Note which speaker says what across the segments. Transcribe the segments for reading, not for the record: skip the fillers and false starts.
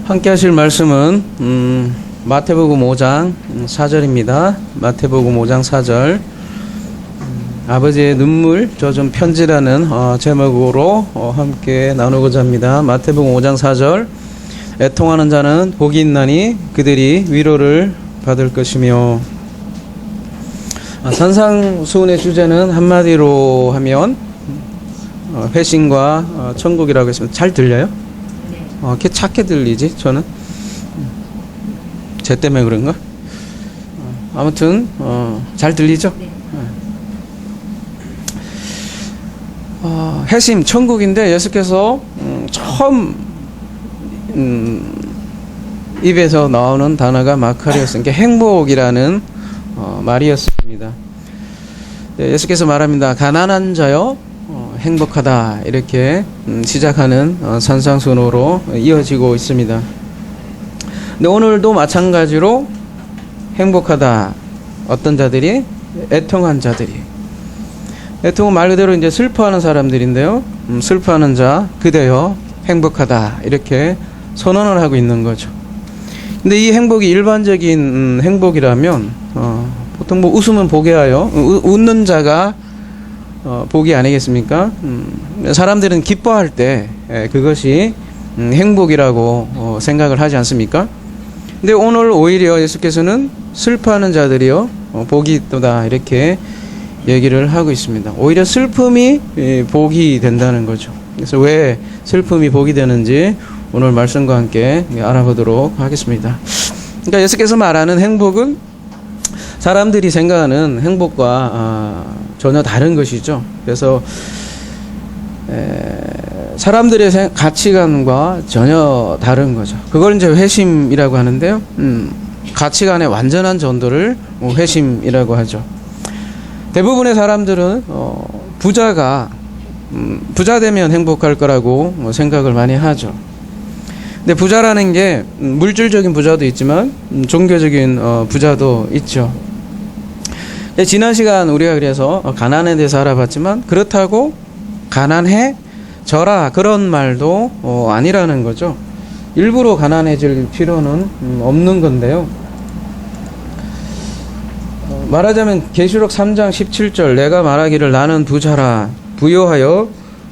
Speaker 1: 함께 하실 말씀은 마태복음 5장 4절입니다. 마태복음 5장 4절 아버지의 눈물 젖은 편지라는 제목으로 함께 나누고자 합니다. 마태복음 5장 4절 애통하는 자는 복이 있나니 그들이 위로를 받을 것이며. 산상수훈의 주제는 한마디로 하면 회심과 천국이라고 했습니다. 잘 들려요? 이렇게 작게 들리지? 저는 쟤 때문에 그런가? 아무튼 잘 들리죠? 회심 천국인데 예수께서 처음 입에서 나오는 단어가 마카리였으니까 행복이라는 말이었습니다. 예수께서 말합니다. 가난한 자여 행복하다, 이렇게 시작하는 산상순으로 이어지고 있습니다. 근데 오늘도 마찬가지로 행복하다. 어떤 자들이? 애통한 자들이. 애통은 말 그대로 이제 슬퍼하는 사람들인데요. 슬퍼하는 자 그대여 행복하다, 이렇게 선언을 하고 있는 거죠. 근데 이 행복이 일반적인 행복이라면 보통 뭐 웃으면 복이 하여 웃는 자가 복이 아니겠습니까? 사람들은 기뻐할 때 그것이 행복이라고 생각을 하지 않습니까? 근데 오늘 오히려 예수께서는 슬퍼하는 자들이요 복이 있도다, 이렇게 얘기를 하고 있습니다. 오히려 슬픔이 복이 된다는 거죠. 그래서 왜 슬픔이 복이 되는지 오늘 말씀과 함께 알아보도록 하겠습니다. 그러니까 예수께서 말하는 행복은 사람들이 생각하는 행복과 전혀 다른 것이죠. 그래서 사람들의 가치관과 전혀 다른 거죠. 그걸 이제 회심이라고 하는데요. 가치관의 완전한 전도를 회심이라고 하죠. 대부분의 사람들은 부자 되면 행복할 거라고 생각을 많이 하죠. 근데 부자라는 게 물질적인 부자도 있지만 종교적인 부자도 있죠. 지난 시간 우리가 그래서 가난에 대해서 알아봤지만 그렇다고 가난해져라 그런 말도 아니라는 거죠. 일부러 가난해질 필요는 없는 건데요. 말하자면 계시록 3장 17절 내가 말하기를 나는 부자라 부요하여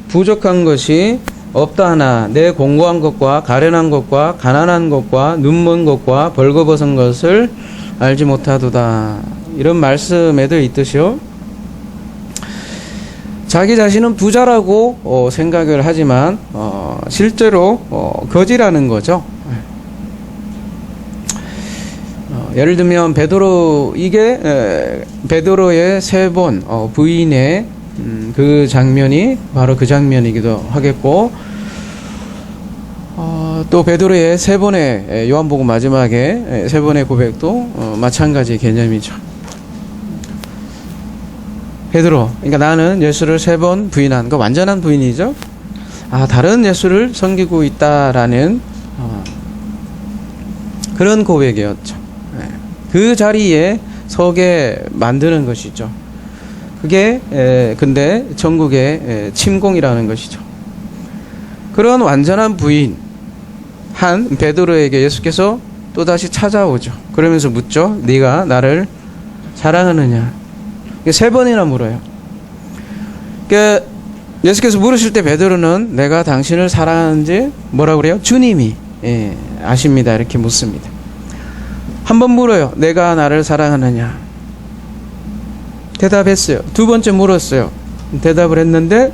Speaker 1: 부족한 것이 없다 하나 내 공고한 것과 가련한 것과 가난한 것과 눈먼 것과 벌거벗은 것을 알지 못하도다. 이런 말씀에도 있듯이요. 자기 자신은 부자라고 생각을 하지만 실제로 거지라는 거죠. 예를 들면 베드로의 세 번 부인의 그 장면이 바로 그 장면이기도 하겠고, 또 베드로의 세 번의 요한복음 마지막에 세 번의 고백도 마찬가지 개념이죠. 베드로, 그러니까 나는 예수를 세 번 부인한 거 완전한 부인이죠. 다른 예수를 섬기고 있다라는 그런 고백이었죠. 그 자리에 서게 만드는 것이죠. 그게 근데 전국의 침공이라는 것이죠. 그런 완전한 부인 한 베드로에게 예수께서 또다시 찾아오죠. 그러면서 묻죠. 네가 나를 사랑하느냐? 세 번이나 물어요. 그러니까 예수께서 물으실 때 베드로는 내가 당신을 사랑하는지 뭐라고 그래요? 주님이 아십니다, 이렇게 묻습니다. 한 번 물어요. 내가 나를 사랑하느냐? 대답했어요. 두 번째 물었어요. 대답을 했는데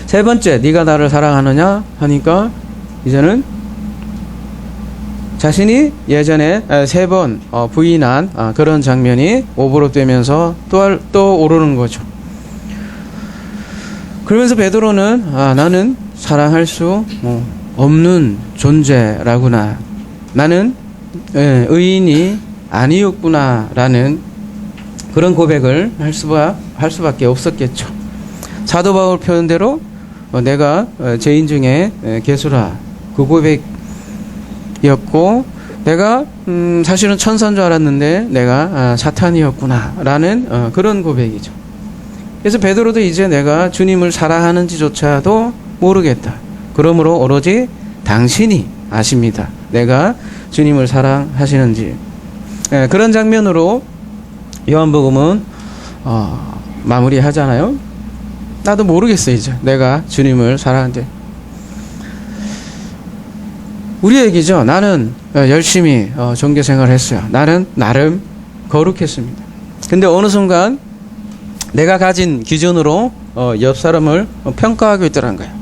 Speaker 1: 세 번째 네가 나를 사랑하느냐 하니까 이제는 자신이 예전에 세 번 부인한 그런 장면이 오버랩되면서 또 오르는 거죠. 그러면서 베드로는 나는 사랑할 수 없는 존재라구나. 나는 의인이 아니었구나 라는 그런 고백을 할 수밖에 없었겠죠. 사도 바울 표현대로 내가 죄인 중에 괴수라, 그 고백이었고, 내가 사실은 천사인 줄 알았는데 내가 사탄이었구나 라는 그런 고백이죠. 그래서 베드로도 이제 내가 주님을 사랑하는지조차도 모르겠다. 그러므로 오로지 당신이 아십니다. 내가 주님을 사랑하시는지. 예, 그런 장면으로 요한복음은 마무리하잖아요. 나도 모르겠어 이제 내가 주님을 사랑하는데. 우리 얘기죠. 나는 열심히 종교생활을 했어요. 나는 나름 거룩했습니다. 근데 어느 순간 내가 가진 기준으로 옆 사람을 평가하고 있더란 거예요.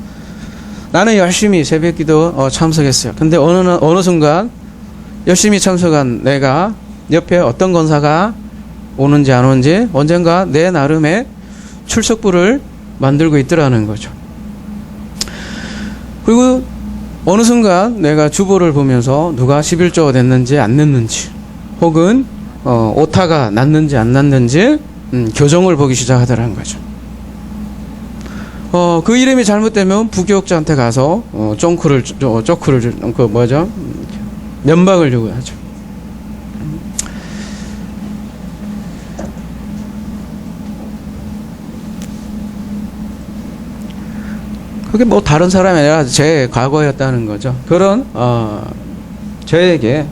Speaker 1: 나는 열심히 새벽기도 참석했어요. 근데 어느 순간 열심히 참석한 내가 옆에 어떤 권사가 오는지 안 오는지 언젠가 내 나름의 출석부를 만들고 있더라는 거죠. 그리고 어느 순간 내가 주보를 보면서 누가 11조가 냈는지 안 냈는지, 혹은 오타가 났는지 안 났는지 교정을 보기 시작하더라는 거죠. 그 이름이 잘못되면 부교육자한테 가서 면박을 주고 하죠. 그게 뭐 다른 사람이 아니라 제 과거였다는 거죠. 그런 저에게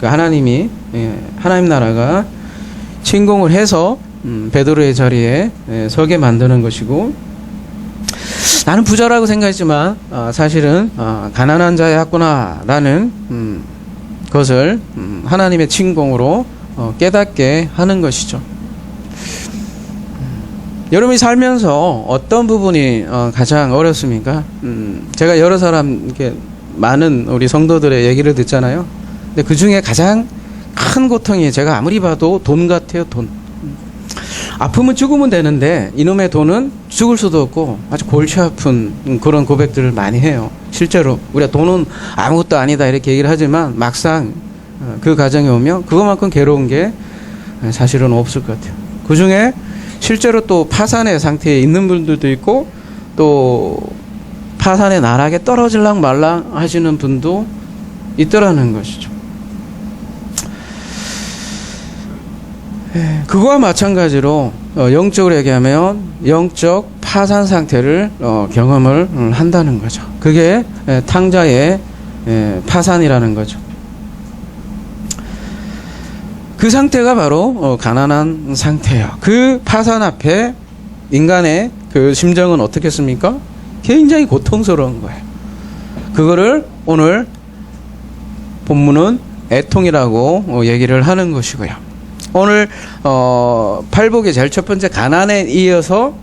Speaker 1: 그 하나님이 하나님 나라가 침공을 해서 베드로의 자리에 서게 만드는 것이고, 나는 부자라고 생각했지만 사실은 가난한 자였구나라는 것을 하나님의 침공으로 깨닫게 하는 것이죠. 여러분이 살면서 어떤 부분이 가장 어렵습니까? 제가 여러 사람 이렇게 많은 우리 성도들의 얘기를 듣잖아요. 근데 그 중에 가장 큰 고통이 제가 아무리 봐도 돈 같아요. 돈. 아프면 죽으면 되는데 이놈의 돈은 죽을 수도 없고 아주 골치 아픈 그런 고백들을 많이 해요. 실제로 우리가 돈은 아무것도 아니다 이렇게 얘기를 하지만 막상 그 가정에 오면 그것만큼 괴로운 게 사실은 없을 것 같아요. 그 중에 실제로 또 파산의 상태에 있는 분들도 있고, 또 파산의 나락에 떨어질랑 말랑 하시는 분도 있더라는 것이죠. 그거와 마찬가지로 영적으로 얘기하면 영적 파산 상태를 경험을 한다는 거죠. 그게 탕자의 파산이라는 거죠. 그 상태가 바로 가난한 상태예요. 그 파산 앞에 인간의 그 심정은 어떻겠습니까? 굉장히 고통스러운 거예요. 그거를 오늘 본문은 애통이라고 얘기를 하는 것이고요. 오늘 팔복의 제일 첫 번째 가난에 이어서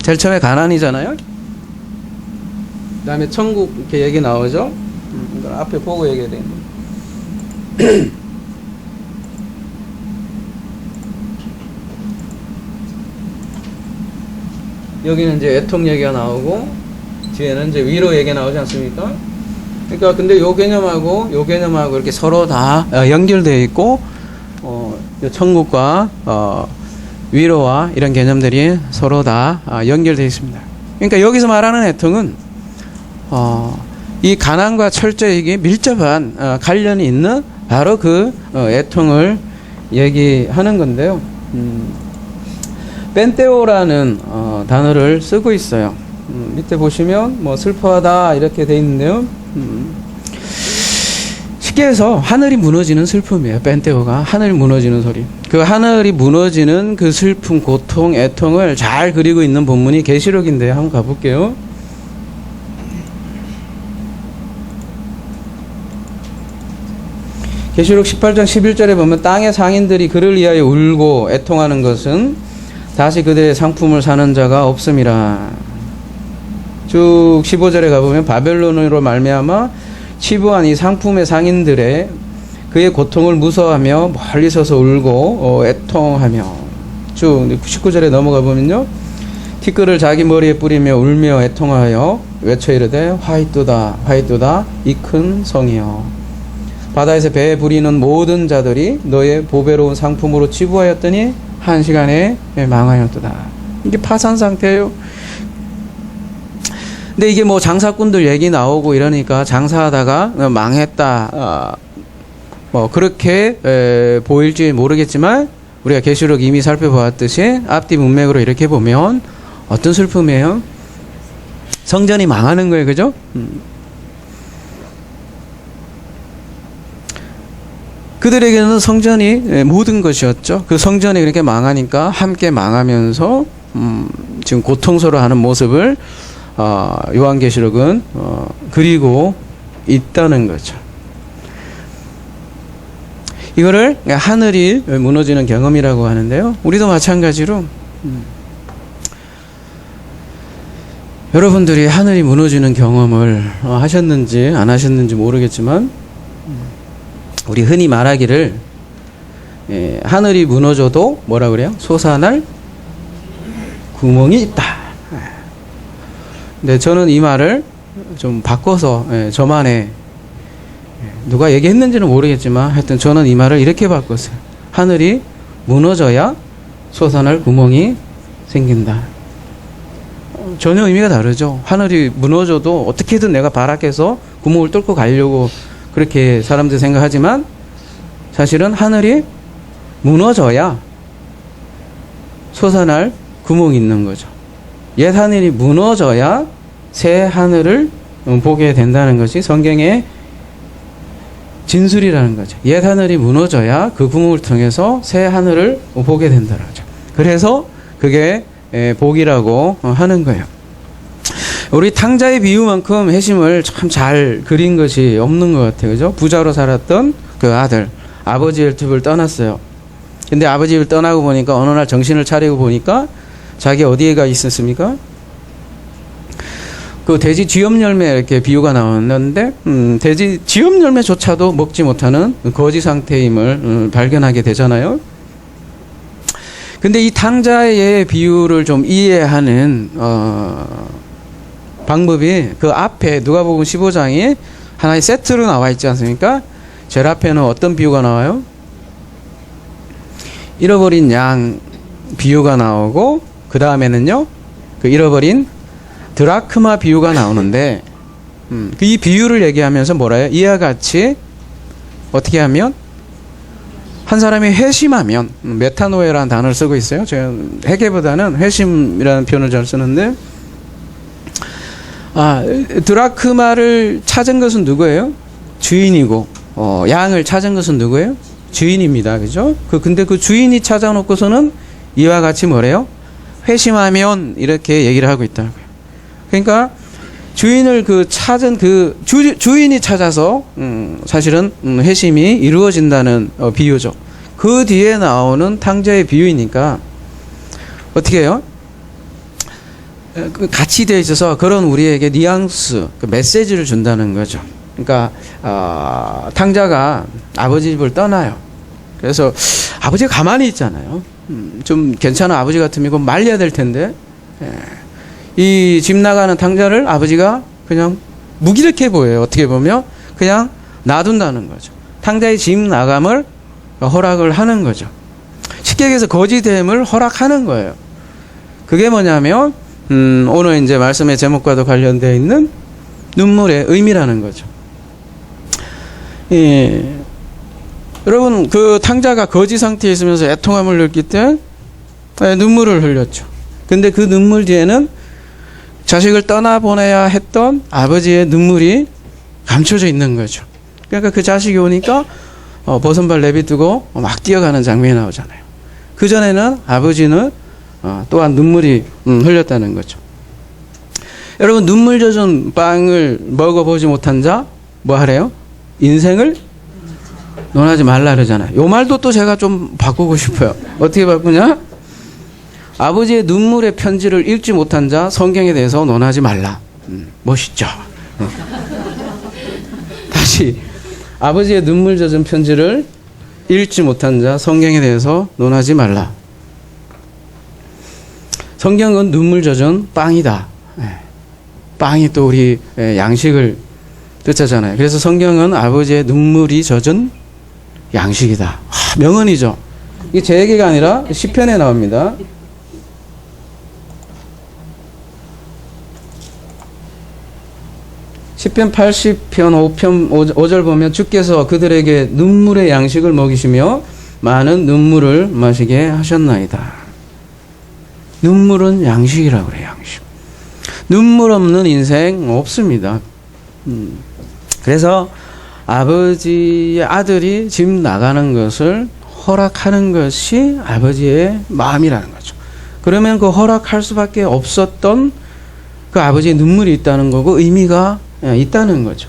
Speaker 1: 제일 처음에 가난이잖아요. 그 다음에 천국 이렇게 얘기 나오죠. 이걸 앞에 보고 얘기해야 되겠네요. 여기는 이제 애통 얘기가 나오고 뒤에는 이제 위로 얘기가 나오지 않습니까? 그러니까 근데 요 개념하고 이렇게 서로 다 연결되어 있고 천국과 위로와 이런 개념들이 서로 다 연결되어 있습니다. 그러니까 여기서 말하는 애통은 이 가난과 철저히 밀접한 관련이 있는 바로 그 애통을 얘기하는 건데요. 벤테오라는 단어를 쓰고 있어요. 밑에 보시면 뭐 슬퍼하다 이렇게 돼 있는데요. 쉽게 해서 하늘이 무너지는 슬픔이에요. 벤테오가 하늘이 무너지는 소리. 그 하늘이 무너지는 그 슬픔, 고통, 애통을 잘 그리고 있는 본문이 계시록인데요. 한번 가볼게요. 계시록 18장 11절에 보면 땅의 상인들이 그를 위하여 울고 애통하는 것은 다시 그들의 상품을 사는 자가 없음이라. 쭉 15절에 가보면 바벨론으로 말미암아 치부한 이 상품의 상인들의 그의 고통을 무서워하며 멀리 서서 울고 애통하며. 쭉 19절에 넘어가 보면요, 티끌을 자기 머리에 뿌리며 울며 애통하여 외쳐 이르되 화이또다 화이또다 이 큰 성이여, 바다에서 배에 부리는 모든 자들이 너의 보배로운 상품으로 치부하였더니 한 시간에 망하였도다. 이게 파산 상태예요. 근데 이게 뭐 장사꾼들 얘기 나오고 이러니까 장사하다가 망했다, 뭐 그렇게 보일지 모르겠지만 우리가 계시록 이미 살펴보았듯이 앞뒤 문맥으로 이렇게 보면 어떤 슬픔이에요? 성전이 망하는 거예요. 그죠? 그들에게는 성전이 모든 것이었죠. 그 성전이 그렇게 망하니까 함께 망하면서 지금 고통스러워하는 모습을 요한계시록은 그리고 있다는 거죠. 이거를 하늘이 무너지는 경험이라고 하는데요. 우리도 마찬가지로 여러분들이 하늘이 무너지는 경험을 하셨는지 안 하셨는지 모르겠지만 우리 흔히 말하기를 하늘이 무너져도 뭐라 그래요? 솟아날 구멍이 있다. 근데 저는 이 말을 좀 바꿔서 저만의 누가 얘기했는지는 모르겠지만 하여튼 저는 이 말을 이렇게 바꿨어요. 하늘이 무너져야 솟아날 구멍이 생긴다. 전혀 의미가 다르죠. 하늘이 무너져도 어떻게든 내가 발악해서 구멍을 뚫고 가려고 그렇게 사람들이 생각하지만 사실은 하늘이 무너져야 솟아날 구멍이 있는 거죠. 옛 하늘이 무너져야 새 하늘을 보게 된다는 것이 성경의 진술이라는 거죠. 옛 하늘이 무너져야 그 구멍을 통해서 새 하늘을 보게 된다는 거죠. 그래서 그게 복이라고 하는 거예요. 우리 탕자의 비유만큼 회심을 참 잘 그린 것이 없는 것 같아요. 그죠? 부자로 살았던 그 아들, 아버지의 집을 떠났어요. 근데 아버지 집을 떠나고 보니까 어느 날 정신을 차리고 보니까 자기 어디에가 있었습니까? 그 돼지 쥐염 열매 이렇게 비유가 나왔는데 돼지 쥐염 열매조차도 먹지 못하는 거지 상태임을 발견하게 되잖아요. 근데 이 탕자의 비유를 좀 이해하는 방법이 그 앞에 누가복음 15장에 하나의 세트로 나와 있지 않습니까? 제일 앞에는 어떤 비유가 나와요? 잃어버린 양 비유가 나오고 그 다음에는요 그 잃어버린 드라크마 비유가 나오는데 이 비유를 얘기하면서 뭐라요? 이와 같이 어떻게 하면 한 사람이 회심하면 메타노에라는 단어를 쓰고 있어요. 제가 회개보다는 회심이라는 표현을 잘 쓰는데 드라크마를 찾은 것은 누구예요? 주인이고 양을 찾은 것은 누구예요? 주인입니다. 그죠? 근데 그 주인이 찾아놓고서는 이와 같이 뭐래요? 회심하면 이렇게 얘기를 하고 있다고요. 그러니까 주인을 찾은 주인이 찾아서 사실은 회심이 이루어진다는 비유죠. 그 뒤에 나오는 탕자의 비유이니까 어떻게 해요? 같이 되어 있어서 그런 우리에게 뉘앙스, 메시지를 준다는 거죠. 그러니까 탕자가 아버지 집을 떠나요. 그래서 아버지가 가만히 있잖아요. 좀 괜찮은 아버지 같으면 이거 말려야 될 텐데 이 집 나가는 탕자를 아버지가 그냥 무기력해 보여요. 어떻게 보면 그냥 놔둔다는 거죠. 탕자의 집 나감을 허락을 하는 거죠. 쉽게 얘기해서 거지됨을 허락하는 거예요. 그게 뭐냐면 오늘 이제 말씀의 제목과도 관련되어 있는 눈물의 의미라는 거죠. 여러분 그 탕자가 거지 상태에 있으면서 애통함을 느낄 때 눈물을 흘렸죠. 근데 그 눈물 뒤에는 자식을 떠나보내야 했던 아버지의 눈물이 감춰져 있는 거죠. 그러니까 그 자식이 오니까 벗은발 내비두고 막 뛰어가는 장면이 나오잖아요. 그전에는 아버지는 또한 눈물이 흘렸다는 거죠. 여러분 눈물 젖은 빵을 먹어보지 못한 자 뭐 하래요? 인생을 논하지 말라 그러잖아요. 요 말도 또 제가 좀 바꾸고 싶어요. 어떻게 바꾸냐? 아버지의 눈물의 편지를 읽지 못한 자 성경에 대해서 논하지 말라. 멋있죠? 다시 아버지의 눈물 젖은 편지를 읽지 못한 자 성경에 대해서 논하지 말라. 성경은 눈물 젖은 빵이다. 빵이 또 우리 양식을 뜻하잖아요. 그래서 성경은 아버지의 눈물이 젖은 양식이다. 명언이죠. 이게 제 얘기가 아니라 시편에 나옵니다. 시편 80편 5절 보면 주께서 그들에게 눈물의 양식을 먹이시며 많은 눈물을 마시게 하셨나이다. 눈물은 양식이라고 그래요. 양식. 눈물 없는 인생 없습니다. 그래서 아버지의 아들이 집 나가는 것을 허락하는 것이 아버지의 마음이라는 거죠. 그러면 그 허락할 수밖에 없었던 그 아버지의 눈물이 있다는 거고 의미가 있다는 거죠.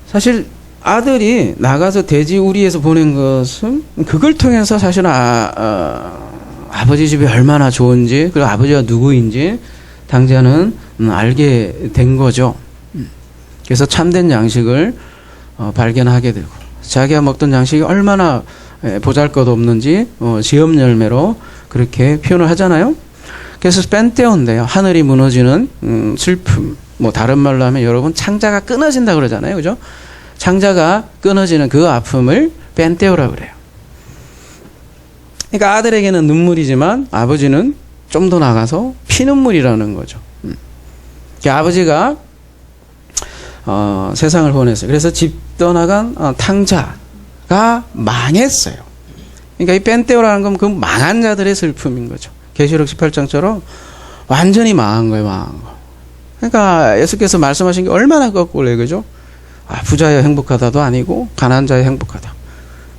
Speaker 1: 사실 아들이 나가서 돼지 우리에서 보낸 것은 그걸 통해서 사실 아버지 집이 얼마나 좋은지 그리고 아버지가 누구인지 당자는 알게 된 거죠. 그래서 참된 양식을 발견하게 되고 자기가 먹던 양식이 얼마나 보잘것없는지 시험 열매로 그렇게 표현을 하잖아요. 그래서 펜테온데요. 하늘이 무너지는 슬픔. 뭐 다른 말로 하면 여러분 창자가 끊어진다 그러잖아요. 그죠? 창자가 끊어지는 그 아픔을 펜테오라고 그래요. 그러니까 아들에게는 눈물이지만 아버지는 좀 더 나가서 피눈물이라는 거죠. 그러니까 아버지가 세상을 보냈어요. 그래서 집 떠나간 탕자가 망했어요. 그러니까 이 펜테오라는 건 그 망한 자들의 슬픔인 거죠. 계시록 18장처럼 완전히 망한 거예요. 망한 거. 그러니까 예수께서 말씀하신 게 얼마나 거꾸로요. 그죠? 부자여 행복하다도 아니고 가난한 자여 행복하다.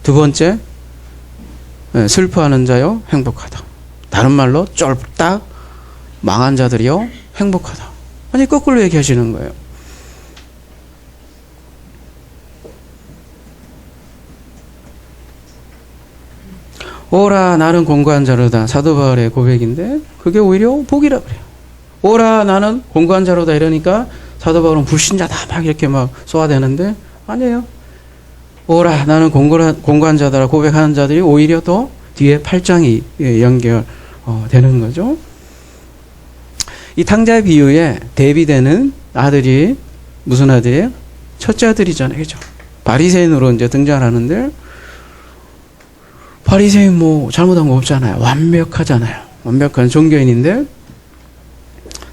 Speaker 1: 두 번째 슬퍼하는 자여 행복하다. 다른 말로 쫄딱 망한 자들이여 행복하다. 아니 거꾸로 얘기하시는 거예요. 오라 나는 공고한 자로다. 사도 바울의 고백인데 그게 오히려 복이라 그래요. 오라 나는 공고한 자로다 이러니까 사도 바울은 불신자다 막 이렇게 막 쏘아대는데 아니에요. 오라 나는 공고한 자다라 고백하는 자들이 오히려 더 뒤에 8장이 연결되는 거죠. 이 탕자의 비유에 대비되는 아들이 무슨 아들이에요? 첫째 아들이잖아요. 그죠? 바리새인으로 이제 등장하는데 바리새인 뭐 잘못한 거 없잖아요. 완벽하잖아요. 완벽한 종교인인데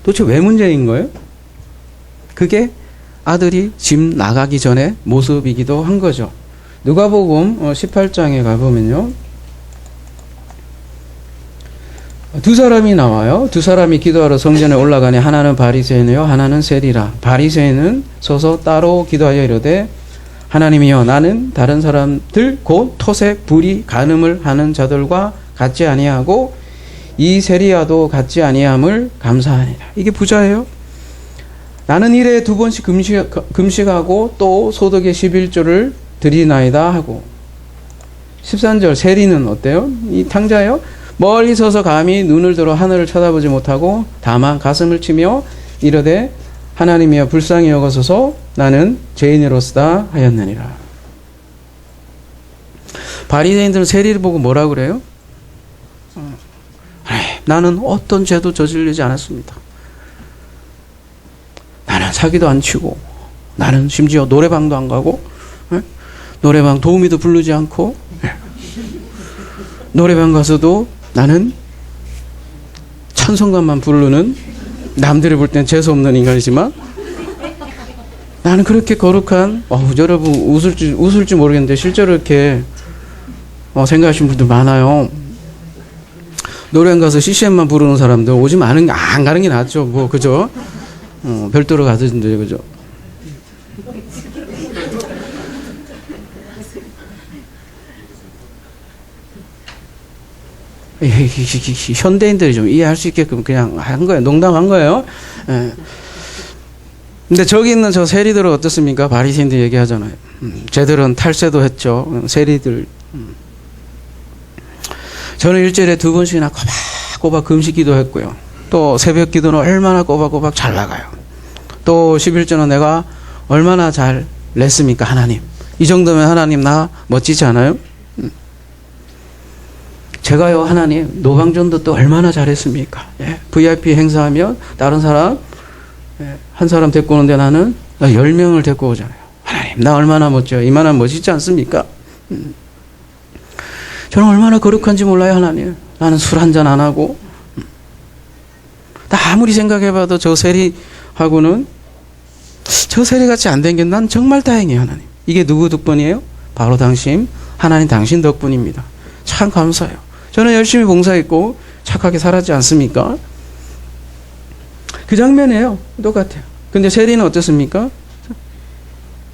Speaker 1: 도대체 왜 문제인 거예요? 그게 아들이 집 나가기 전에 모습이기도 한 거죠. 누가복음 18장에 가보면요. 두 사람이 나와요. 두 사람이 기도하러 성전에 올라가니 하나는 바리새인이요 하나는 세리라. 바리새인은 서서 따로 기도하여 이르되 하나님이여 나는 다른 사람들 곧 토색 불의 간음을 하는 자들과 같지 아니하고 이 세리야도 같지 아니함을 감사하니라. 이게 부자예요. 나는 일에 2번씩 금식하고 또 소득의 11조를 드리나이다 하고 13절 세리는 어때요? 이 탕자예요. 멀리 서서 감히 눈을 들어 하늘을 쳐다보지 못하고 다만 가슴을 치며 이르되 하나님이여 불쌍히 여기소서 나는 죄인으로서다 하였느니라. 바리새인들은 세리를 보고 뭐라 그래요? 나는 어떤 죄도 저지르지 않았습니다. 나는 사기도 안 치고 나는 심지어 노래방도 안 가고 노래방 도우미도 부르지 않고 노래방 가서도 나는 찬송가만 부르는 남들이 볼 땐 재수없는 인간이지만 나는 그렇게 거룩한 여러분 웃을지 모르겠는데 실제로 이렇게 생각하시는 분들 많아요. 노래방 가서 CCM만 부르는 사람들 오지 안 가는 게 낫죠. 뭐 그죠? 별도로 가든지 그죠? 현대인들이 좀 이해할 수 있게끔 그냥 한 거예요. 농담한 거예요. 예. 근데 저기 있는 저 세리들은 어떻습니까? 바리새인들 얘기하잖아요. 쟤들은 탈세도 했죠. 세리들. 저는 일주일에 2번씩이나 꼬박꼬박 금식기도 했고요. 또 새벽 기도는 얼마나 꼬박꼬박 잘 나가요. 또 11조는 내가 얼마나 잘 냈습니까? 하나님. 이 정도면 하나님 나 멋지지 않아요? 제가요 하나님 노방전도 또 얼마나 잘했습니까? 예. VIP 행사하면 다른 사람 한 사람 데리고 오는데 나는 10명을 데리고 오잖아요. 하나님 나 얼마나 멋져요. 이만한 멋있지 않습니까? 저는 얼마나 거룩한지 몰라요. 하나님 나는 술 한잔 안 하고 나 아무리 생각해봐도 저 세리하고는 저 세리같이 안 된 게 난 정말 다행이에요. 하나님 이게 누구 덕분이에요? 바로 당신 하나님 당신 덕분입니다. 참 감사해요. 저는 열심히 봉사했고 착하게 살았지 않습니까? 그 장면이에요. 똑같아요. 근데 세리는 어떻습니까?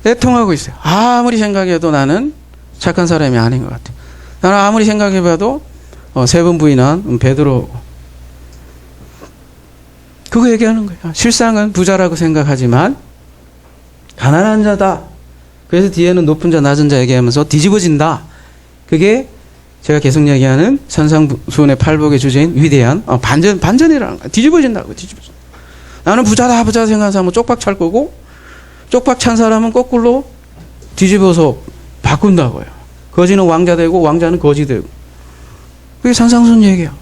Speaker 1: 애통하고 있어요. 아무리 생각해도 나는 착한 사람이 아닌 것 같아요. 나는 아무리 생각해봐도 세 번 부인한 베드로. 그거 얘기하는 거예요. 실상은 부자라고 생각하지만 가난한 자다. 그래서 뒤에는 높은 자 낮은 자 얘기하면서 뒤집어진다. 그게 제가 계속 얘기하는 산상수훈의 팔복의 주제인 위대한 반전이라는 거예요. 뒤집어진다고. 뒤집어진다. 나는 부자다 생각하는 사람은 쪽박 찰 거고 쪽박 찬 사람은 거꾸로 뒤집어서 바꾼다고요. 거지는 왕자 되고 왕자는 거지 되고. 그게 산상수훈 얘기예요.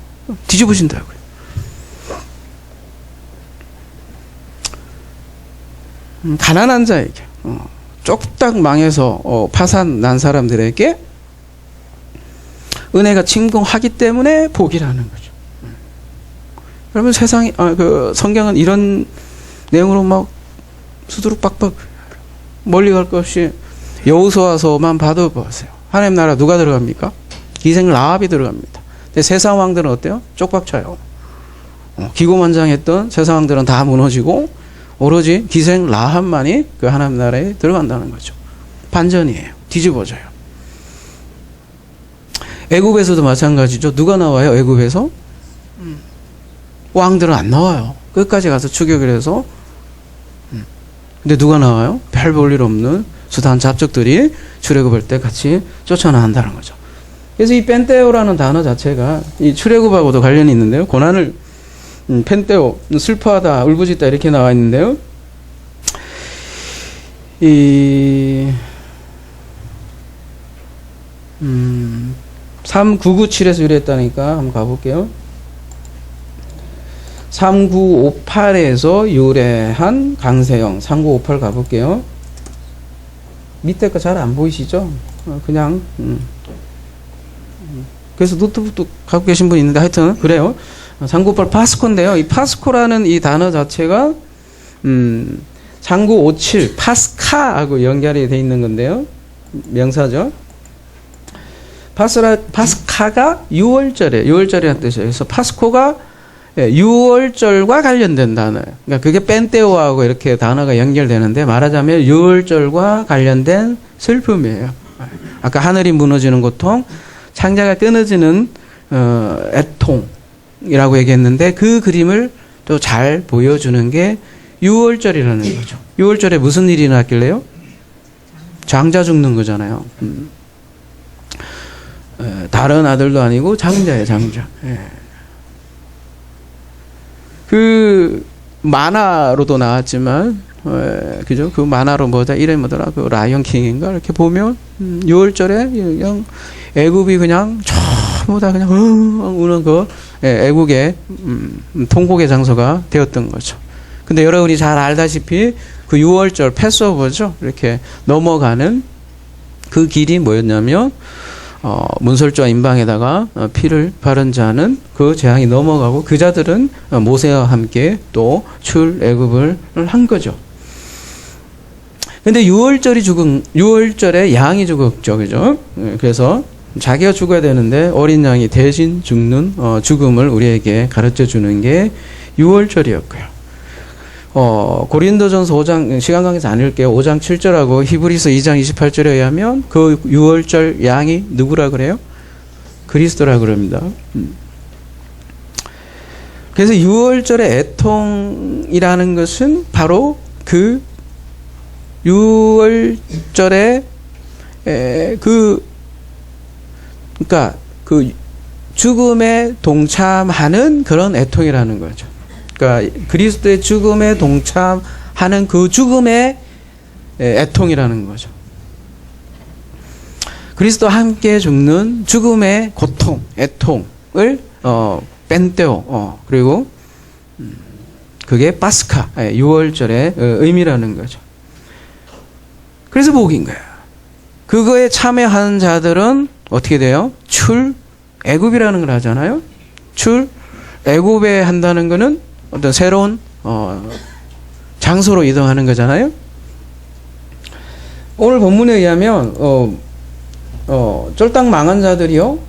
Speaker 1: 뒤집어진다고요. 가난한 자에게 쪽딱 망해서 파산 난 사람들에게 은혜가 침공하기 때문에 복이라는 거죠. 그러면 세상이 성경은 이런 내용으로 막 수두룩 빡빡 멀리 갈 것 없이 여호수아서만 봐도 보세요. 하나님 나라 누가 들어갑니까? 기생 라합이 들어갑니다. 근데 세상 왕들은 어때요? 쪽박 차요. 기고만장했던 세상 왕들은 다 무너지고 오로지 기생 라합만이 그 하나님 나라에 들어간다는 거죠. 반전이에요. 뒤집어져요. 애굽에서도 마찬가지죠. 누가 나와요? 애굽에서? 왕들은 안 나와요. 끝까지 가서 추격을 해서. 근데 누가 나와요? 별 볼 일 없는 수단 잡적들이 출애굽할 때 같이 쫓아나간다는 거죠. 그래서 이 펜테오라는 단어 자체가 이 출애굽하고도 관련이 있는데요. 고난을 펜테오, 슬퍼하다, 울부짖다 이렇게 나와 있는데요. 이 3997에서 유래했다니까 한번 가볼게요. 3958에서 유래한 강세형 3958 가볼게요. 밑에 거 잘 안 보이시죠? 그냥 그래서 노트북도 갖고 계신 분이 있는데 하여튼 그래요. 3958 파스코인데요. 이 파스코라는 이 단어 자체가 3957 파스카하고 연결이 돼 있는 건데요. 명사죠. 파스카가 6월절에 6월절이라는 뜻이에요. 그래서 파스코가 6월절과 관련된 단어예요. 그러니까 그게 펜테오하고 이렇게 단어가 연결되는데 말하자면 6월절과 관련된 슬픔이에요. 아까 하늘이 무너지는 고통, 창자가 끊어지는 애통이라고 얘기했는데 그 그림을 또 잘 보여주는 게 6월절이라는 거죠. 6월절에 무슨 일이 났길래요? 장자 죽는 거잖아요. 다른 아들도 아니고 장자예요, 장자. 예. 그 만화로도 나왔지만, 그죠? 그 만화로 이름이 뭐더라? 그 라이언 킹인가? 이렇게 보면 6월절에 그냥 애굽이 그냥 전부 다 그냥 우는 그 애국의 통곡의 장소가 되었던 거죠. 근데 여러분이 잘 알다시피 그 6월절 패스오버죠. 이렇게 넘어가는 그 길이 뭐였냐면 문설주와 임방에다가 피를 바른 자는 그 재앙이 넘어가고 그 자들은 모세와 함께 또 출애굽을 한 거죠. 근데 6월절에 양이 죽었죠. 그죠? 그래서 자기가 죽어야 되는데 어린 양이 대신 죽는 죽음을 우리에게 가르쳐 주는 게 6월절이었고요. 고린도전서 5장, 시간 관계에서 안 읽을게요. 5장 7절하고 히브리서 2장 28절에 의하면 그 6월절 양이 누구라 그래요? 그리스도라 그럽니다. 그래서 6월절의 애통이라는 것은 바로 그 6월절에 그러니까 그 죽음에 동참하는 그런 애통이라는 거죠. 그러니까 그리스도의 죽음에 동참하는 그 죽음의 애통이라는 거죠. 그리스도와 함께 죽는 죽음의 고통, 애통을 펜테오, 그리고 그게 파스카, 6월절의 의미라는 거죠. 그래서 복인 거예요. 그거에 참여하는 자들은 어떻게 돼요? 출애굽이라는 걸 하잖아요. 출애굽에 한다는 거는 어떤 새로운 장소로 이동하는 거잖아요. 오늘 본문에 의하면 쫄딱 망한 자들이요,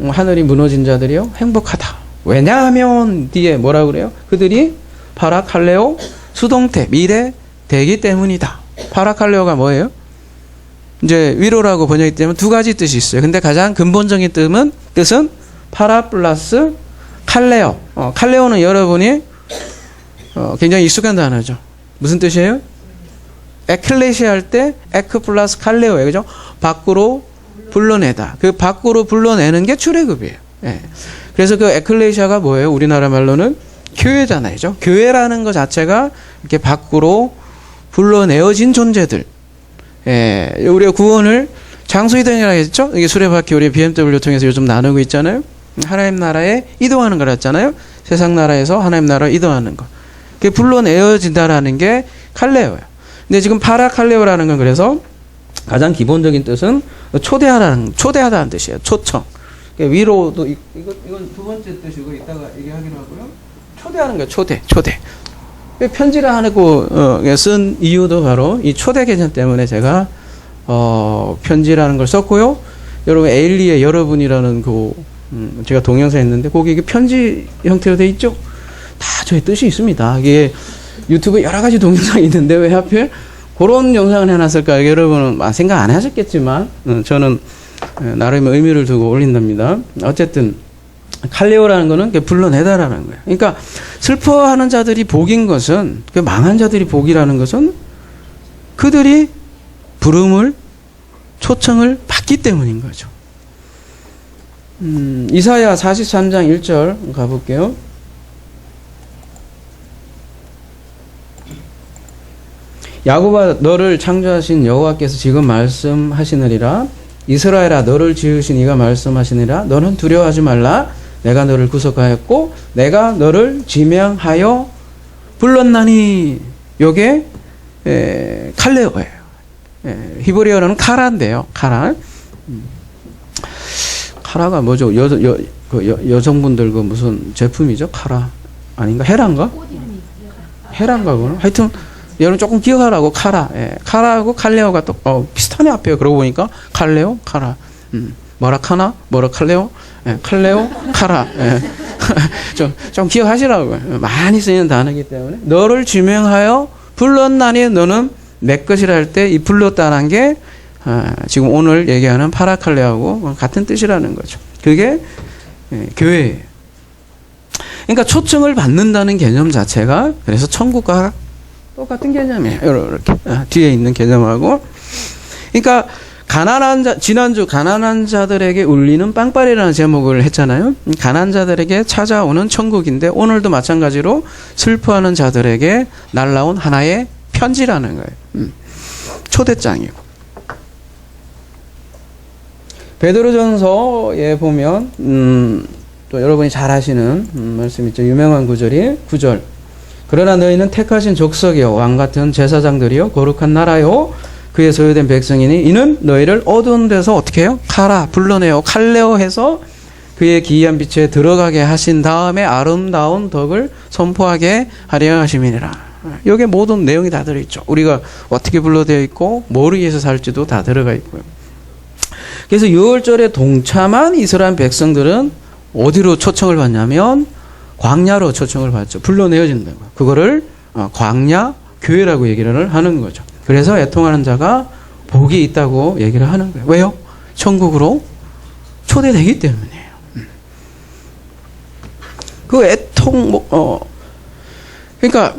Speaker 1: 하늘이 무너진 자들이요, 행복하다. 왜냐하면 뒤에 뭐라 그래요? 그들이 파라칼레오 수동태 미래 되기 때문이다. 파라칼레오가 뭐예요? 이제 위로라고 번역이 되면 두 가지 뜻이 있어요. 근데 가장 근본적인 뜻은 파라 플러스 칼레오. 칼레오는 여러분이 굉장히 익숙한 단어죠. 무슨 뜻이에요? 에클레시아 할 때 에크 플러스 칼레오예요. 그죠? 밖으로 불러내다. 그 밖으로 불러내는 게 출애굽이에요. 예. 그래서 그 에클레시아가 뭐예요? 우리나라 말로는 교회잖아요. 그죠? 교회라는 것 자체가 이렇게 밖으로 불러내어진 존재들. 예. 우리가 구원을 장소이동이라고 했죠? 이게 수레바퀴 우리 BMW 통해서 요즘 나누고 있잖아요. 하나님 나라에 이동하는 거랬잖아요. 세상 나라에서 하나님 나라로 이동하는 거. 그게 불러내어진다라는 게 칼레오예요. 근데 지금 파라칼레오라는 건 그래서 가장 기본적인 뜻은 초대하다는 뜻이에요. 초청. 그러니까 위로도 이건 두 번째 뜻이고 이따가 얘기하기로 하고요. 초대하는 거예요. 초대. 편지를 하고 쓴 이유도 바로 이 초대 개념 때문에 제가 편지라는 걸 썼고요. 여러분 에일리의 여러분이라는 제가 동영상 했는데 거기 이게 편지 형태로 돼 있죠. 다 저의 뜻이 있습니다. 이게 유튜브에 여러 가지 동영상이 있는데 왜 하필 그런 영상을 해놨을까? 여러분은 생각 안 하셨겠지만 저는 나름의 의미를 두고 올린답니다. 어쨌든 칼레오라는 거는 불러내다라는 거예요. 그러니까 슬퍼하는 자들이 복인 것은 망한 자들이 복이라는 것은 그들이 부름을 초청을 받기 때문인 거죠. 이사야 43장 1절 가볼게요. 야곱아 너를 창조하신 여호와께서 지금 말씀하시느니라. 이스라엘아 너를 지으신 이가 말씀하시느니라. 너는 두려워하지 말라. 내가 너를 구속하였고 내가 너를 지명하여 불렀나니. 요게 칼레오예요. 히브리어로는 카라인데요. 카라가 뭐죠? 여성분들 무슨 제품이죠? 카라 아닌가? 헤란가? 그거는 하여튼 여러분 조금 기억하라고 카라. 카라하고 칼레오가 또 비슷하네 앞에. 그러고 보니까 칼레오, 카라. 뭐라 카나? 뭐라 칼레오? 칼레오, 카라. 좀 기억하시라고요. 많이 쓰이는 단어이기 때문에. 너를 지명하여 불렀나니 너는 내 것이라 할 때 이 불렀다는 게 지금 오늘 얘기하는 파라칼레하고 같은 뜻이라는 거죠. 그게 교회예요. 그러니까 초청을 받는다는 개념 자체가 그래서 천국과 똑같은 개념이에요. 이렇게 뒤에 있는 개념하고. 그러니까 지난주 가난한 자들에게 울리는 빵빠리라는 제목을 했잖아요. 가난한 자들에게 찾아오는 천국인데 오늘도 마찬가지로 슬퍼하는 자들에게 날라온 하나의 편지라는 거예요. 초대장이고. 베드로전서에 보면 또 여러분이 잘 아시는 말씀 있죠. 유명한 구절이 9절. 그러나 너희는 택하신 족속이요 왕같은 제사장들이요 거룩한 나라요 그의 소유된 백성이니 이는 너희를 어두운 데서 어떻게 해요? 불러내요 칼레오 해서 그의 기이한 빛에 들어가게 하신 다음에 아름다운 덕을 선포하게 하려 하심이니라. 여기에 모든 내용이 다 들어있죠. 우리가 어떻게 불러되어 있고 뭐를 위해서 살지도 다 들어가 있고요. 그래서 6월절에 동참한 이스라엘 백성들은 어디로 초청을 받냐면 광야로 초청을 받죠. 불러내어진다고. 그거를 광야 교회라고 얘기를 하는 거죠. 그래서 애통하는 자가 복이 있다고 얘기를 하는 거예요. 왜요? 천국으로 초대되기 때문이에요. 그 애통 그러니까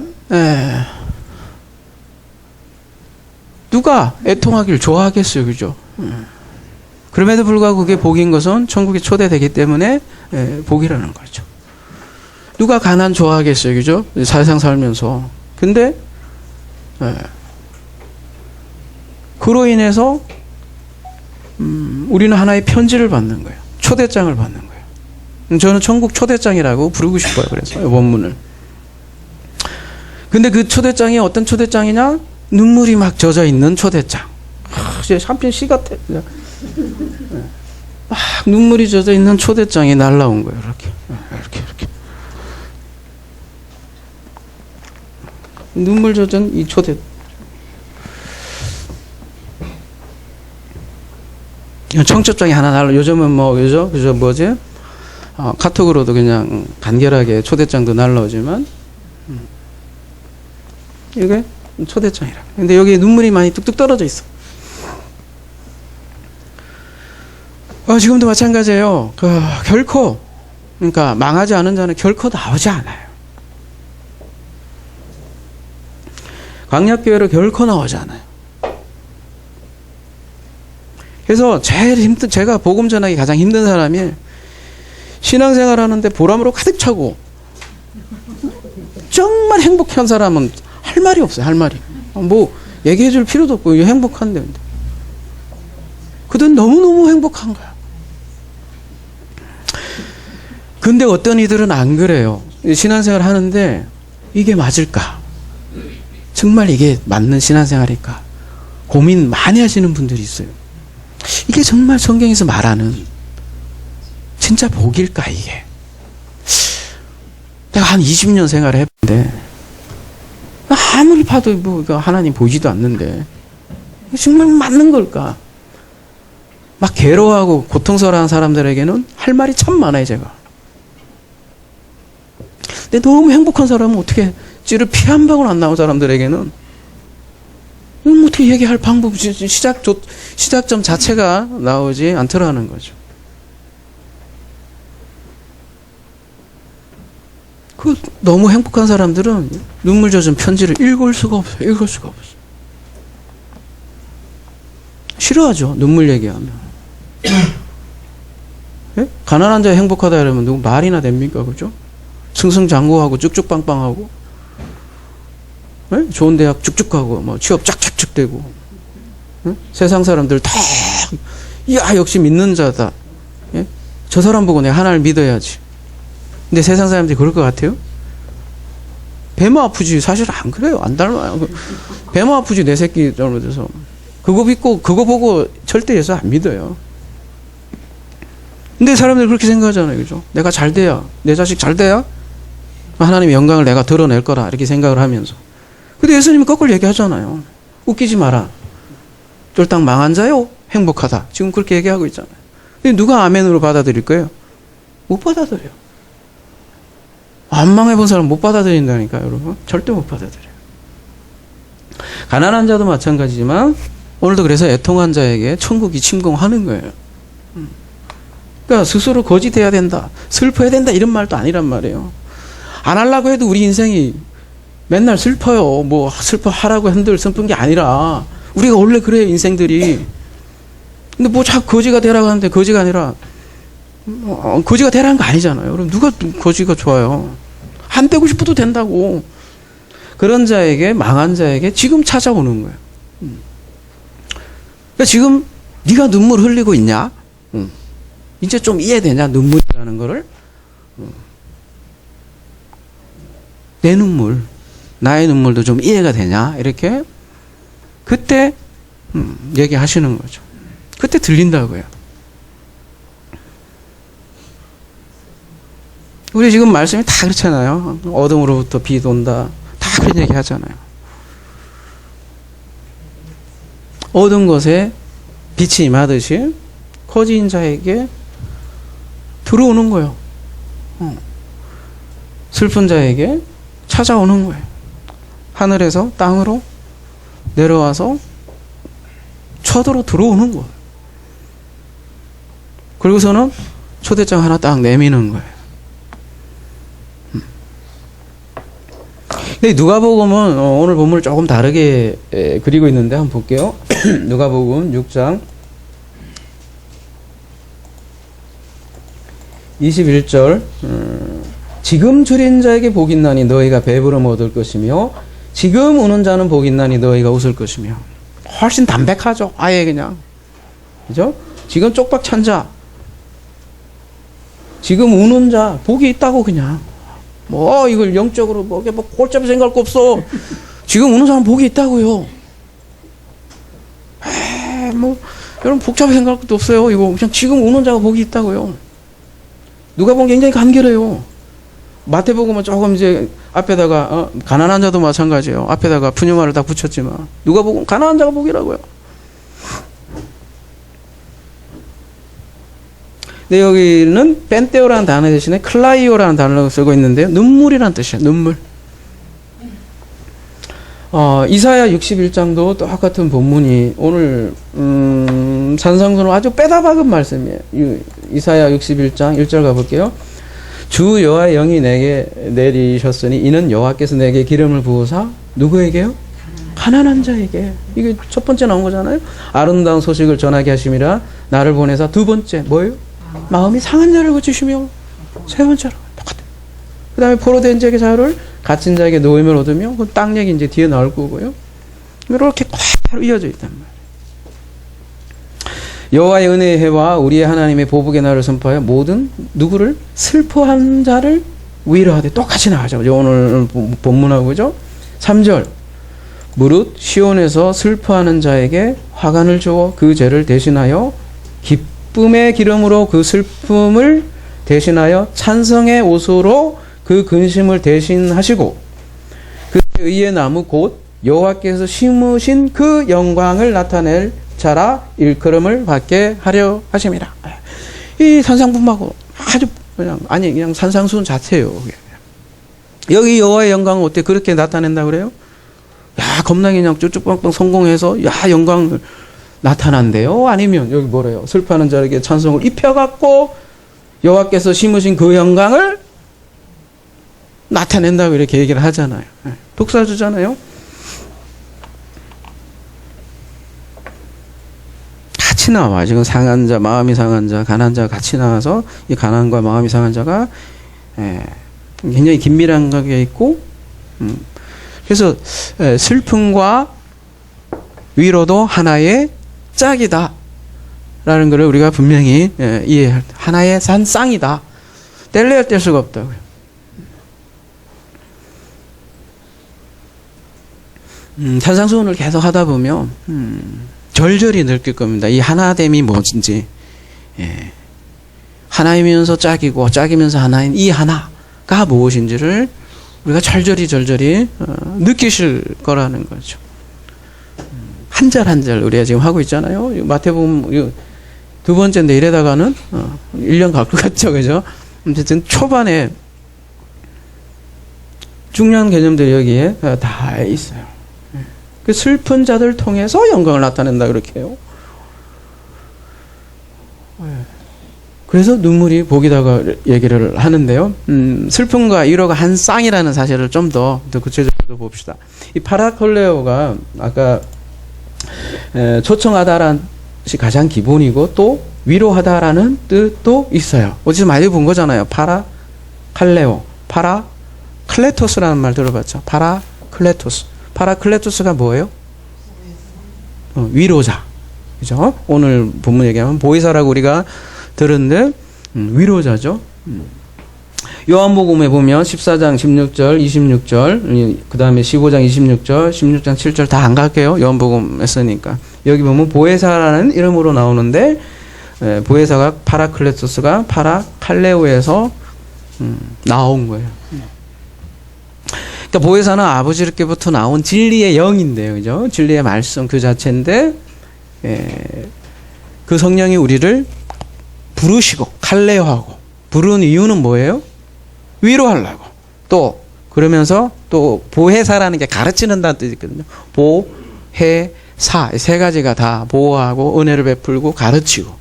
Speaker 1: 누가 애통하기를 좋아하겠어요, 그죠? 그럼에도 불구하고 그게 복인 것은 천국에 초대되기 때문에 복이라는 거죠. 누가 가난 좋아하겠어요, 그죠? 세상 살면서. 근데 그로 인해서 우리는 하나의 편지를 받는 거예요. 초대장을 받는 거예요. 저는 천국 초대장이라고 부르고 싶어요. 그래서 원문을. 근데 그 초대장이 어떤 초대장이냐? 눈물이 막 젖어 있는 초대장. 한편 시 같아. 막 눈물이 젖어 있는 초대장이 날라온 거예요. 이렇게. 눈물 젖은 이 초대. 청첩장이 하나 날라. 요즘은 그죠? 뭐지? 카톡으로도 그냥 간결하게 초대장도 날라오지만 이게 초대장이라. 근데 여기 눈물이 많이 뚝뚝 떨어져 있어. 지금도 마찬가지예요. 결코 그러니까 망하지 않은 자는 결코 나오지 않아요. 광약교회로 결코 나오지 않아요. 그래서 제가 복음 전하기 가장 힘든 사람이 신앙생활 하는데 보람으로 가득 차고 정말 행복한 사람은 할 말이 없어요. 할 말이. 뭐 얘기해 줄 필요도 없고 행복한데. 그들은 너무너무 행복한 거야. 근데 어떤 이들은 안 그래요. 신앙생활 하는데 이게 맞을까? 정말 이게 맞는 신앙생활일까? 고민 많이 하시는 분들이 있어요. 이게 정말 성경에서 말하는 진짜 복일까 이게? 내가 한 20년 생활을 해봤는데 아무리 봐도 뭐 하나님 보이지도 않는데 정말 맞는 걸까? 막 괴로워하고 고통스러워하는 사람들에게는 할 말이 참 많아요 제가. 근데 너무 행복한 사람은 어떻게 찌를 피 한 방울 안 나온 사람들에게는 어떻게 얘기할 방법, 시작점 자체가 나오지 않더라는 거죠. 너무 행복한 사람들은 눈물 젖은 편지를 읽을 수가 없어요. 읽을 수가 없어요. 싫어하죠. 눈물 얘기하면. 예? 가난한 자가 행복하다 이러면 누구 말이나 됩니까? 그죠? 승승장구하고 쭉쭉빵빵하고 예? 좋은 대학 쭉쭉 가고 뭐 취업 쫙쫙쫙 되고 예? 세상 사람들 다 야 역시 믿는 자다. 예? 저 사람 보고 내가 하나를 믿어야지. 근데 세상 사람들이 그럴 것 같아요? 배모 아프지. 사실 안 그래요. 안 닮아요. 배모 아프지 내 새끼 잘못해서. 그거 믿고 그거 보고 절대 예수 안 믿어요. 근데 사람들이 그렇게 생각하잖아요. 그죠? 내가 잘 돼야 내 자식 잘 돼야 하나님의 영광을 내가 드러낼 거라 이렇게 생각을 하면서. 근데 예수님은 거꾸로 얘기하잖아요. 웃기지 마라. 쫄딱 망한 자요 행복하다. 지금 그렇게 얘기하고 있잖아요. 근데 누가 아멘으로 받아들일 거예요? 못 받아들여요. 안 망해본 사람 못 받아들인다니까요, 여러분. 절대 못 받아들여요. 가난한 자도 마찬가지지만 오늘도 그래서 애통한 자에게 천국이 침공하는 거예요. 그러니까 스스로 거짓해야 된다, 슬퍼해야 된다 이런 말도 아니란 말이에요. 안 하려고 해도 우리 인생이 맨날 슬퍼요. 뭐 슬퍼하라고 한들 슬픈 게 아니라 우리가 원래 그래요, 인생들이. 근데 뭐 자꾸 거지가 되라고 하는데 거지가 아니라 거지가 되라는 거 아니잖아요. 여러분 누가 거지가 좋아요. 안 되고 싶어도 된다고. 그런 자에게, 망한 자에게 지금 찾아오는 거예요. 그러니까 지금 네가 눈물 흘리고 있냐? 이제 좀 이해되냐? 눈물이라는 거를. 내 눈물, 나의 눈물도 좀 이해가 되냐? 이렇게 그때 얘기하시는 거죠. 그때 들린다고요. 우리 지금 말씀이 다 그렇잖아요. 어둠으로부터 빛 온다. 다 그런 얘기 하잖아요. 어두운 곳에 빛이 임하듯이 거지인 자에게 들어오는 거예요. 슬픈 자에게 찾아오는 거예요. 하늘에서 땅으로 내려와서 쳐들어 들어오는 거예요. 그리고서는 초대장 하나 딱 내미는 거예요. 근데 누가복음은 오늘 본문을 조금 다르게 그리고 있는데 한번 볼게요. 누가복음 6장 21절 지금 줄인 자에게 복이 있나니 너희가 배부름 얻을 것이며 지금 우는 자는 복이 있나니 너희가 웃을 것이며. 훨씬 담백하죠. 아예 그냥. 그죠? 지금 쪽박 찬 자, 지금 우는 자 복이 있다고 그냥. 뭐 이걸 영적으로 뭐 골잡이 생각할 거 없어. 지금 우는 사람 복이 있다고요. 뭐 여러분 복잡히 생각할 것도 없어요. 이거 그냥 지금 우는 자가 복이 있다고요. 누가 보면 굉장히 간결해요. 마태복음은 조금 이제 앞에다가 가난한 자도 마찬가지예요. 앞에다가 푸뉴마를 다 붙였지만 누가 보면 가난한 자가 복이라고요. 근데 여기는 펜테오라는 단어 대신에 클라이오라는 단어를 쓰고 있는데요. 눈물이라는 뜻이에요. 눈물. 이사야 61장도 똑같은 본문이 오늘 산상수는 아주 빼다박은 말씀이에요. 이사야 61장 1절 가볼게요. 주 여호와의 영이 내게 내리셨으니 이는 여호와께서 내게 기름을 부으사 누구에게요? 가난한 자에게. 이게 첫 번째 나온 거잖아요. 아름다운 소식을 전하게 하심이라 나를 보내사 두 번째 뭐예요? 마음이 상한 자를 고치시며 세 번째로 똑같아요. 그 다음에 포로된 자에게 자유를 갇힌 자에게 노임을 얻으며 그 땅 얘기 이제 뒤에 나올 거고요. 이렇게 꽉 이어져 있단 말이에요. 여호와의 은혜의 해와 우리의 하나님의 보복의 날을 선포하여 모든 누구를 슬퍼한 자를 위로하되 똑같이 나가죠. 오늘 본문하고 그죠? 3절 무릇 시온에서 슬퍼하는 자에게 화관을 주어 그 죄를 대신하여 기쁨의 기름으로 그 슬픔을 대신하여 찬성의 옷으로 그 근심을 대신하시고 그 의의 나무 곧 여호와께서 심으신 그 영광을 나타낼 자라 일컬음을 받게 하려 하심이라. 이 산상분하고 아주 그냥 산상수훈 자체예요. 여기 여호와의 영광은 어때 그렇게 나타낸다 그래요? 야 겁나게 그냥 쭉쭉빵빵 성공해서 야 영광을 나타난대요. 아니면 여기 뭐래요? 슬퍼하는 자에게 찬송을 입혀갖고 여호와께서 심으신 그 영광을 나타낸다고 이렇게 얘기를 하잖아요. 독사주잖아요. 같이 나와. 지금 상한 자, 마음이 상한 자, 가난한 자가 같이 나와서 이 가난과 마음이 상한 자가 굉장히 긴밀한 관계가 있고 그래서 슬픔과 위로도 하나의 짝이다 라는 것을 우리가 분명히 이해할 하나의 쌍이다. 뗄래야 뗄 수가 없다고요. 산상수훈을 계속 하다 보면 절절히 느낄 겁니다. 이 하나됨이 뭔지. 하나이면서 짝이고 짝이면서 하나인 이 하나가 무엇인지를 우리가 절절히 느끼실 거라는 거죠. 한 절 한 절 우리가 지금 하고 있잖아요. 마태복음 두 번째인데 이래다가는 1년 갈 것 같죠. 그죠? 어쨌든 초반에 중요한 개념들이 여기에 다 있어요. 그 슬픈 자들 통해서 영광을 나타낸다 그렇게 해요. 그래서 눈물이 복이다가 얘기를 하는데요. 슬픔과 위로가 한 쌍이라는 사실을 좀 더 구체적으로 봅시다. 이 파라클레오가 아까 초청하다라는 것이 가장 기본이고 또 위로하다라는 뜻도 있어요. 어디서 많이 본 거잖아요. 파라칼레오, 파라클레토스라는 말 들어봤죠. 파라클레토스. 파라클레토스가 뭐예요? 위로자. 그죠? 오늘 본문 얘기하면 보혜사라고 우리가 들었는데 위로자죠. 요한복음에 보면 14장 16절, 26절, 그 다음에 15장 26절, 16장 7절 다 안 갈게요. 요한복음 했으니까. 여기 보면 보혜사라는 이름으로 나오는데 보혜사가 파라클레토스가 파라칼레오에서 나온 거예요. 그러니까 보혜사는 아버지께부터 나온 진리의 영인데요. 그죠? 진리의 말씀 그 자체인데 그 성령이 우리를 부르시고 칼레오하고 부르는 이유는 뭐예요? 위로하려고. 또 그러면서 또 보혜사라는 게 가르치는다는 뜻이 있거든요. 보혜사 세 가지가 다 보호하고 은혜를 베풀고 가르치고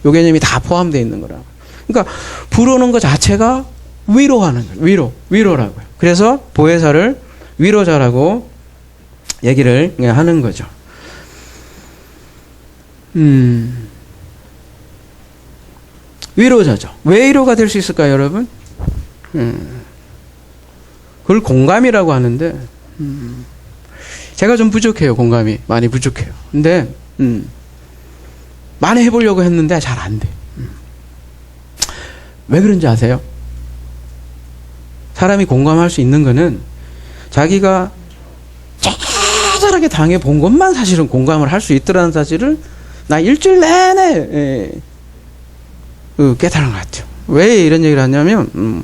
Speaker 1: 이 개념이 다 포함되어 있는 거라고. 그러니까 부르는 것 자체가 위로하는 거예요. 위로라고요. 그래서 보혜사를 위로자라고 얘기를 하는 거죠. 위로자죠. 왜 위로가 될 수 있을까요, 여러분? 그걸 공감이라고 하는데, 제가 좀 부족해요, 공감이. 많이 부족해요. 근데, 많이 해보려고 했는데 잘 안 돼. 왜 그런지 아세요? 사람이 공감할 수 있는 거는 자기가 짜잘하게 당해본 것만 사실은 공감을 할 수 있더라는 사실을 나 일주일 내내 깨달은 것 같아요. 왜 이런 얘기를 하냐면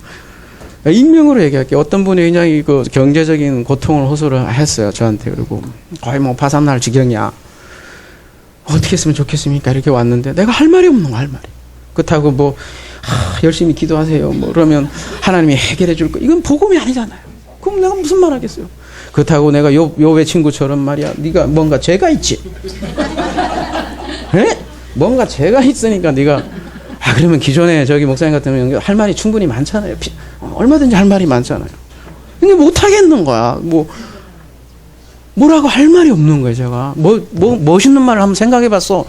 Speaker 1: 익명으로 얘기할게요. 어떤 분이 굉장히 그 경제적인 고통을 호소를 했어요. 저한테. 그리고 거의 뭐 파산날 지경이야. 어떻게 했으면 좋겠습니까? 이렇게 왔는데 내가 할 말이 없는 거야, 할 말이. 그렇다고 뭐 열심히 기도하세요. 뭐 그러면 하나님이 해결해 줄 거. 이건 복음이 아니잖아요. 그럼 내가 무슨 말 하겠어요? 그렇다고 내가 요배 친구처럼 말이야. 네가 뭔가 죄가 있지. 에? 뭔가 죄가 있으니까 네가 그러면 기존에 저기 목사님 같으면 할 말이 충분히 많잖아요. 얼마든지 할 말이 많잖아요. 근데 못 하겠는 거야. 뭐라고 할 말이 없는 거예요, 제가. 멋있는 말을 한번 생각해 봤어.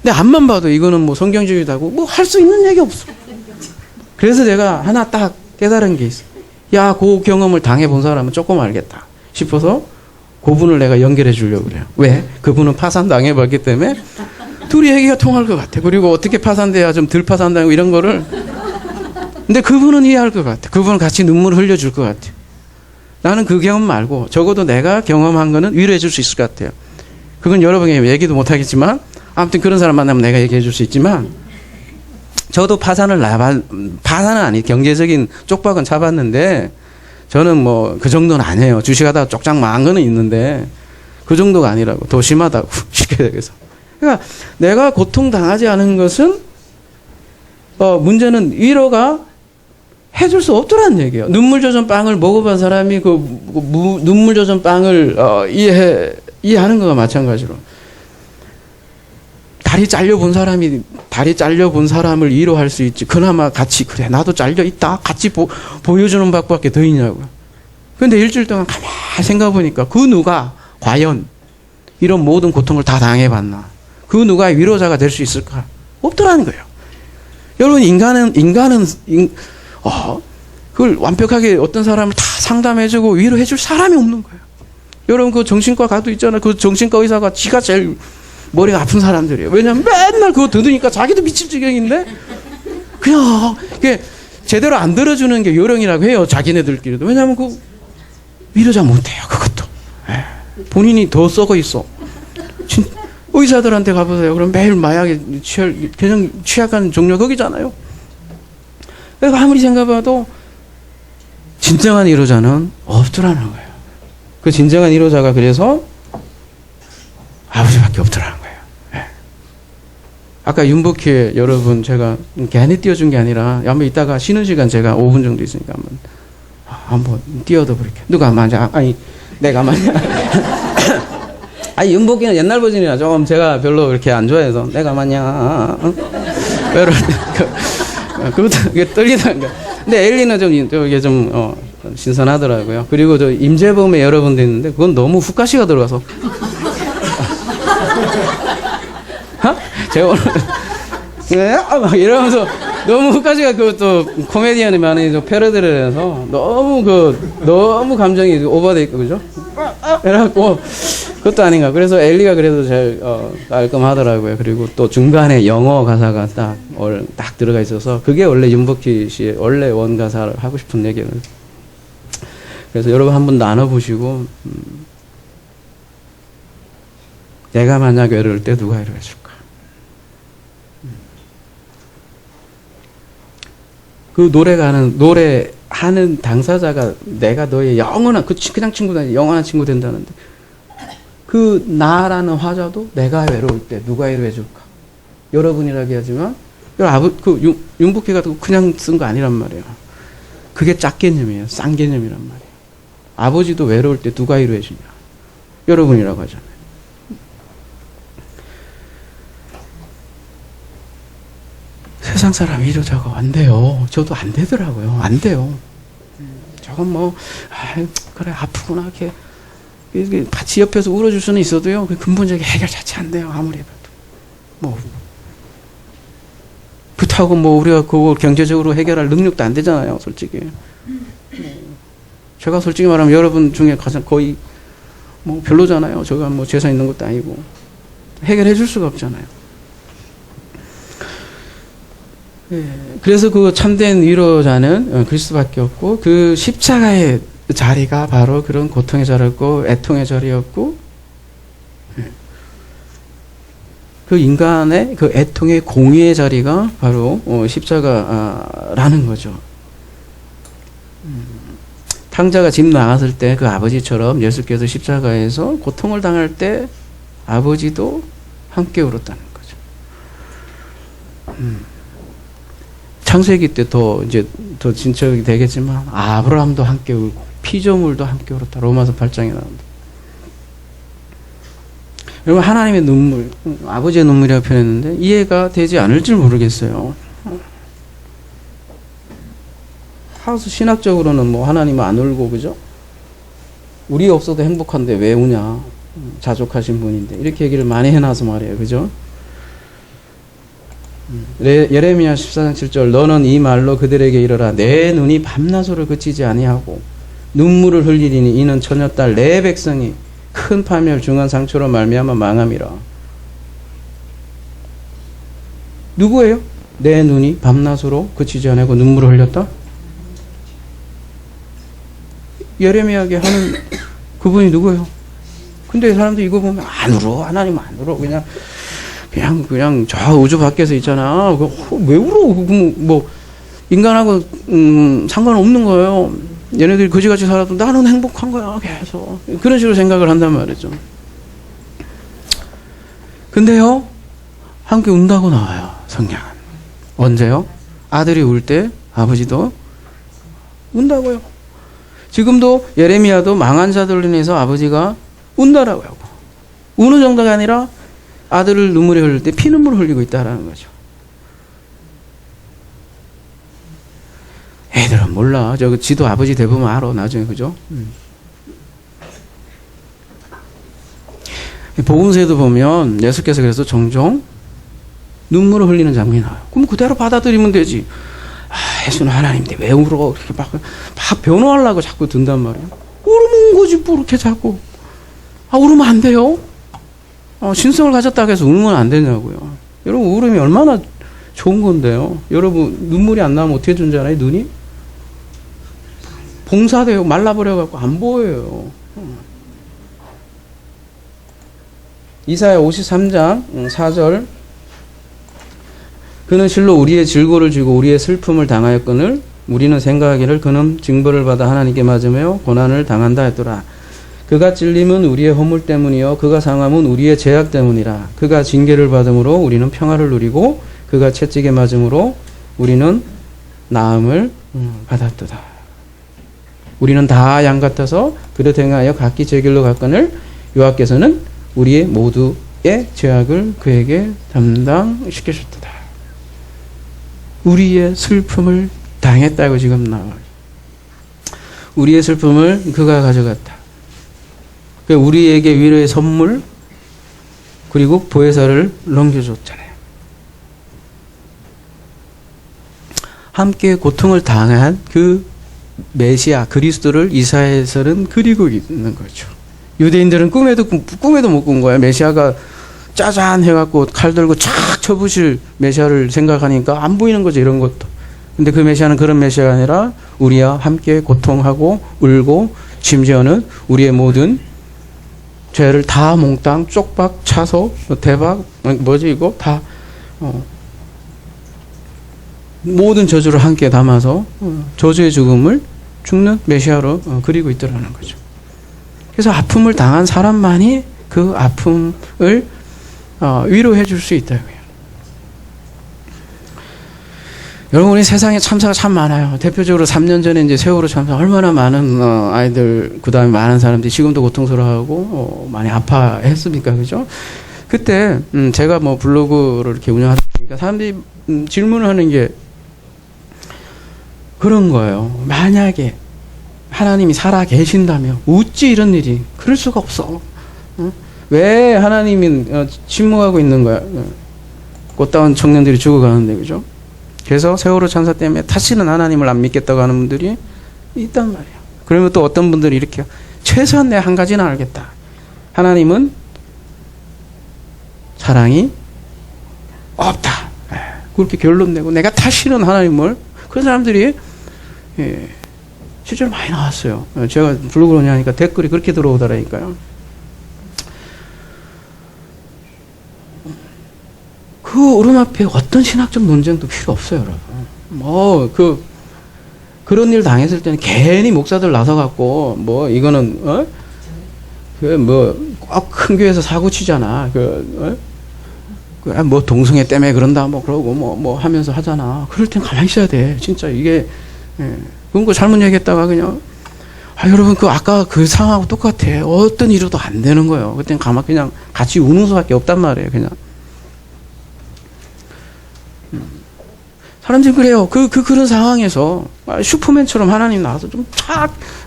Speaker 1: 근데 앞만 봐도 이거는 뭐 성경적이다고 뭐 할 수 있는 얘기 없어. 그래서 내가 하나 딱 깨달은 게 있어. 야, 그 경험을 당해본 사람은 조금 알겠다 싶어서 그분을 내가 연결해 주려고 그래요. 왜? 그분은 파산 당해봤기 때문에 둘이 얘기가 통할 것 같아. 그리고 어떻게 파산돼야 좀 덜 파산당하고 이런 거를. 근데 그분은 이해할 것 같아. 그분은 같이 눈물을 흘려줄 것 같아. 나는 그 경험 말고 적어도 내가 경험한 거는 위로해 줄 수 있을 것 같아요. 그건 여러분에게 얘기도 못 하겠지만 아무튼 그런 사람 만나면 내가 얘기해 줄 수 있지만 저도 파산은 아니 경제적인 쪽박은 잡았는데 저는 뭐 그 정도는 아니에요. 주식하다가 쪽장 망한 거는 있는데 그 정도가 아니라고. 더 심하다고. 쉽게 얘기해서. 그러니까 내가 고통당하지 않은 것은 문제는 위로가 해줄 수 없더라는 얘기예요. 눈물 젖은 빵을 먹어본 사람이 눈물 젖은 빵을 이해하는 거와 마찬가지로 다리 잘려본 사람을 위로할 수 있지. 그나마 같이 그래 나도 잘려 있다 같이 보여주는 밖에 더 있냐고요. 근데 일주일 동안 가만히 생각해 보니까 그 누가 과연 이런 모든 고통을 다 당해봤나? 그 누가 위로자가 될 수 있을까? 없더라는 거예요. 여러분 인간은 그걸 완벽하게 어떤 사람을 다 상담해주고 위로해줄 사람이 없는 거예요. 여러분 그 정신과 가도 있잖아요. 그 정신과 의사가 지가 제일 머리가 아픈 사람들이에요. 왜냐면 맨날 그거 들으니까 자기도 미칠 지경인데 그냥 그게 제대로 안 들어주는 게 요령이라고 해요. 자기네들끼리도. 왜냐면 그 위로자 못해요. 그것도. 본인이 더 썩어 있어. 의사들한테 가보세요. 그럼 매일 마약에 취약한 종류 거기잖아요. 그러니까 아무리 생각해봐도 진정한 위로자는 없더라는 거예요. 그 진정한 위로자가 그래서 아버지밖에 없더라는 거예요. 아까 윤복희 여러분 제가 괜히 띄워준 게 아니라 한번 이따가 쉬는 시간 제가 5분 정도 있으니까 한번 띄워도 그렇게. 누가 맞아? 아니 내가 맞냐? 아니 윤복희는 옛날 버전이라 좀 제가 별로 그렇게 안 좋아해서 내가 맞냐? 그것도 떨리다는 거. 근데 엘리는 좀 이게 좀 신선하더라고요. 그리고 저 임재범의 여러분도 있는데 그건 너무 훅가시가 들어가서 제가 오늘 막 이러면서 너무 훅가시가 그것도 코미디언이 많이 패러디를 해서 너무 감정이 오버돼 있고 그죠? 그래갖고 그것도 아닌가. 그래서 엘리가 그래도 제일 깔끔하더라고요. 그리고 또 중간에 영어 가사가 딱 들어가 있어서 그게 원래 윤복희 씨의 원래 원가사를 하고 싶은 얘기예요. 그래서 여러분 한번 나눠보시고 내가 만약 외로울 때 누가 위로해줄까? 그 노래하는 당사자가 내가 너의 영원한 그냥 친구도 아니고 영원한 친구 된다는데 그 나라는 화자도 내가 외로울 때 누가 위로해줄까? 여러분이라고 하지만 윤복희가 그냥 쓴 거 아니란 말이에요. 그게 짝 개념이에요. 싼 개념이란 말이에요. 아버지도 외로울 때 누가 위로해주냐? 여러분이라고 하잖아요. 세상 사람 위로자가 안 돼요. 저도 안 되더라고요. 안 돼요. 저건 그래 아프구나 이렇게 같이 옆에서 울어줄 수는 있어도요. 그 근본적인 해결 자체 안 돼요. 아무리 해봐도. 그렇다고 우리가 그걸 경제적으로 해결할 능력도 안 되잖아요. 솔직히. 제가 솔직히 말하면 여러분 중에 가장 거의 별로잖아요. 제가 재산 있는 것도 아니고. 해결해 줄 수가 없잖아요. 그래서 그 참된 위로자는 그리스도밖에 없고 그 십자가의 자리가 바로 그런 고통의 자리였고 애통의 자리였고 그 인간의 그 애통의 공의의 자리가 바로 십자가라는 거죠. 탕자가 집 나갔을 때 그 아버지처럼 예수께서 십자가에서 고통을 당할 때 아버지도 함께 울었다는 거죠. 창세기 때 더 진척이 되겠지만 아브라함도 함께 울고 피조물도 함께 울었다. 로마서 8장에 나옵니다. 여러분 하나님의 눈물, 아버지의 눈물이라고 표현했는데 이해가 되지 않을지 모르겠어요. 하우스 신학적으로는 뭐 하나님은 안 울고 그죠? 우리 없어도 행복한데 왜 우냐? 자족하신 분인데 이렇게 얘기를 많이 해놔서 말이에요. 그죠? 예레미야 14장 7절 너는 이 말로 그들에게 이르라 내 눈이 밤낮으로 그치지 아니하고 눈물을 흘리리니 이는 처녀딸 내 백성이 큰 파멸 중한 상처로 말미암아 망함이라. 누구예요? 내 눈이 밤낮으로 그치지 아니하고 눈물을 흘렸다? 예레미야에게 하는 그분이 누구예요? 근데 사람들이 이거 보면 안 울어. 하나님 안 울어. 그냥 저 우주 밖에서 있잖아. 왜 울어? 뭐 인간하고 상관없는 거예요. 얘네들이 거지같이 살아도 나는 행복한 거야. 계속 그런 식으로 생각을 한단 말이죠. 근데요 함께 운다고 나와요. 성경은 언제요? 아들이 울 때 아버지도 운다고요. 지금도 예레미야도 망한 자들로 인해서 아버지가 운다라고 하고 우는 정도가 아니라 아들을 눈물이 흘릴 때 피눈물을 흘리고 있다라는 거죠. 애들은 몰라. 지도 아버지 돼보면 알아. 나중에 그죠? 복음서에도 보면 예수께서 그래서 종종 눈물을 흘리는 장면이 나와요. 그럼 그대로 받아들이면 되지. 예수는 하나님인데 왜 울어? 이렇게 막 변호하려고 자꾸 든단 말이에요. 울으면 거지 뭐 이렇게 자꾸. 울으면 안 돼요? 신성을 가졌다고 해서 울면 안 되냐고요. 여러분 울음이 얼마나 좋은 건데요. 여러분 눈물이 안 나면 어떻게 되는 줄 알아요? 눈이? 봉사돼요. 말라버려갖고 안 보여요. 이사야 53장 4절 그는 실로 우리의 질고를 쥐고 우리의 슬픔을 당하였거늘 우리는 생각하기를 그는 징벌을 받아 하나님께 맞으며 고난을 당한다 했더라. 그가 찔림은 우리의 허물 때문이요 그가 상함은 우리의 죄악 때문이라. 그가 징계를 받음으로 우리는 평화를 누리고 그가 채찍에 맞음으로 우리는 나음을 받았도다. 우리는 다 양 같아서 그릇 행하여 각기 제 길로 갔거늘 여호와께서는 우리의 모두의 죄악을 그에게 담당시키셨도다. 우리의 슬픔을 당했다고 지금 나와요. 우리의 슬픔을 그가 가져갔다. 우리에게 위로의 선물 그리고 보혜사를 넘겨줬잖아요. 함께 고통을 당한 그 메시아 그리스도를 이사야서는 그리고 있는 거죠. 유대인들은 꿈에도 못 꾼 거야. 메시아가 짜잔 해갖고 칼 들고 착 쳐부실 메시아를 생각하니까 안 보이는 거죠. 이런 것도. 근데 그 메시아는 그런 메시아가 아니라 우리와 함께 고통하고 울고 심지어는 우리의 모든 죄를 다 몽땅 쪽박 차서 대박 뭐지 이거 다 모든 저주를 함께 담아서 저주의 죽음을 죽는 메시아로 그리고 있더라는 거죠. 그래서 아픔을 당한 사람만이 그 아픔을 위로해 줄 수 있다고요. 여러분 우리 세상에 참사가 참 많아요. 대표적으로 3년 전에 이제 세월호 참사 얼마나 많은 아이들 그다음에 많은 사람들이 지금도 고통스러워하고 많이 아파했습니까, 그죠? 그때 제가 뭐 블로그를 이렇게 운영하다 보니까 사람들이 질문을 하는 게 그런 거예요. 만약에 하나님이 살아 계신다면 어찌 이런 일이 그럴 수가 없어. 왜 하나님이 침묵하고 있는 거야? 꽃다운 청년들이 죽어가는데 그죠? 그래서 세월호 참사 때문에 다시는 하나님을 안 믿겠다고 하는 분들이 있단 말이에요. 그러면 또 어떤 분들이 이렇게 최소한 내 한 가지는 알겠다. 하나님은 사랑이 없다. 그렇게 결론 내고 내가 다시는 하나님을 그런 사람들이 실제로 많이 나왔어요. 제가 블로그로 하니까 댓글이 그렇게 들어오더라니까요. 그 오름 앞에 어떤 신학적 논쟁도 필요 없어요, 여러분. 그런 일 당했을 때는 괜히 목사들 나서갖고, 이거는, 꼭 큰 교회에서 사고 치잖아. 뭐 동성애 때문에 그런다 뭐 그러고 뭐 하면서 하잖아. 그럴 땐 가만히 있어야 돼. 진짜 이게 그런 거 잘못 얘기했다가 그냥 여러분 그 아까 그 상황하고 똑같아. 어떤 이유도 안 되는 거예요. 그땐 가만 그냥 같이 우는 수밖에 없단 말이에요. 그냥 사람들이 그래요. 그런 상황에서 슈퍼맨처럼 하나님 나와서 좀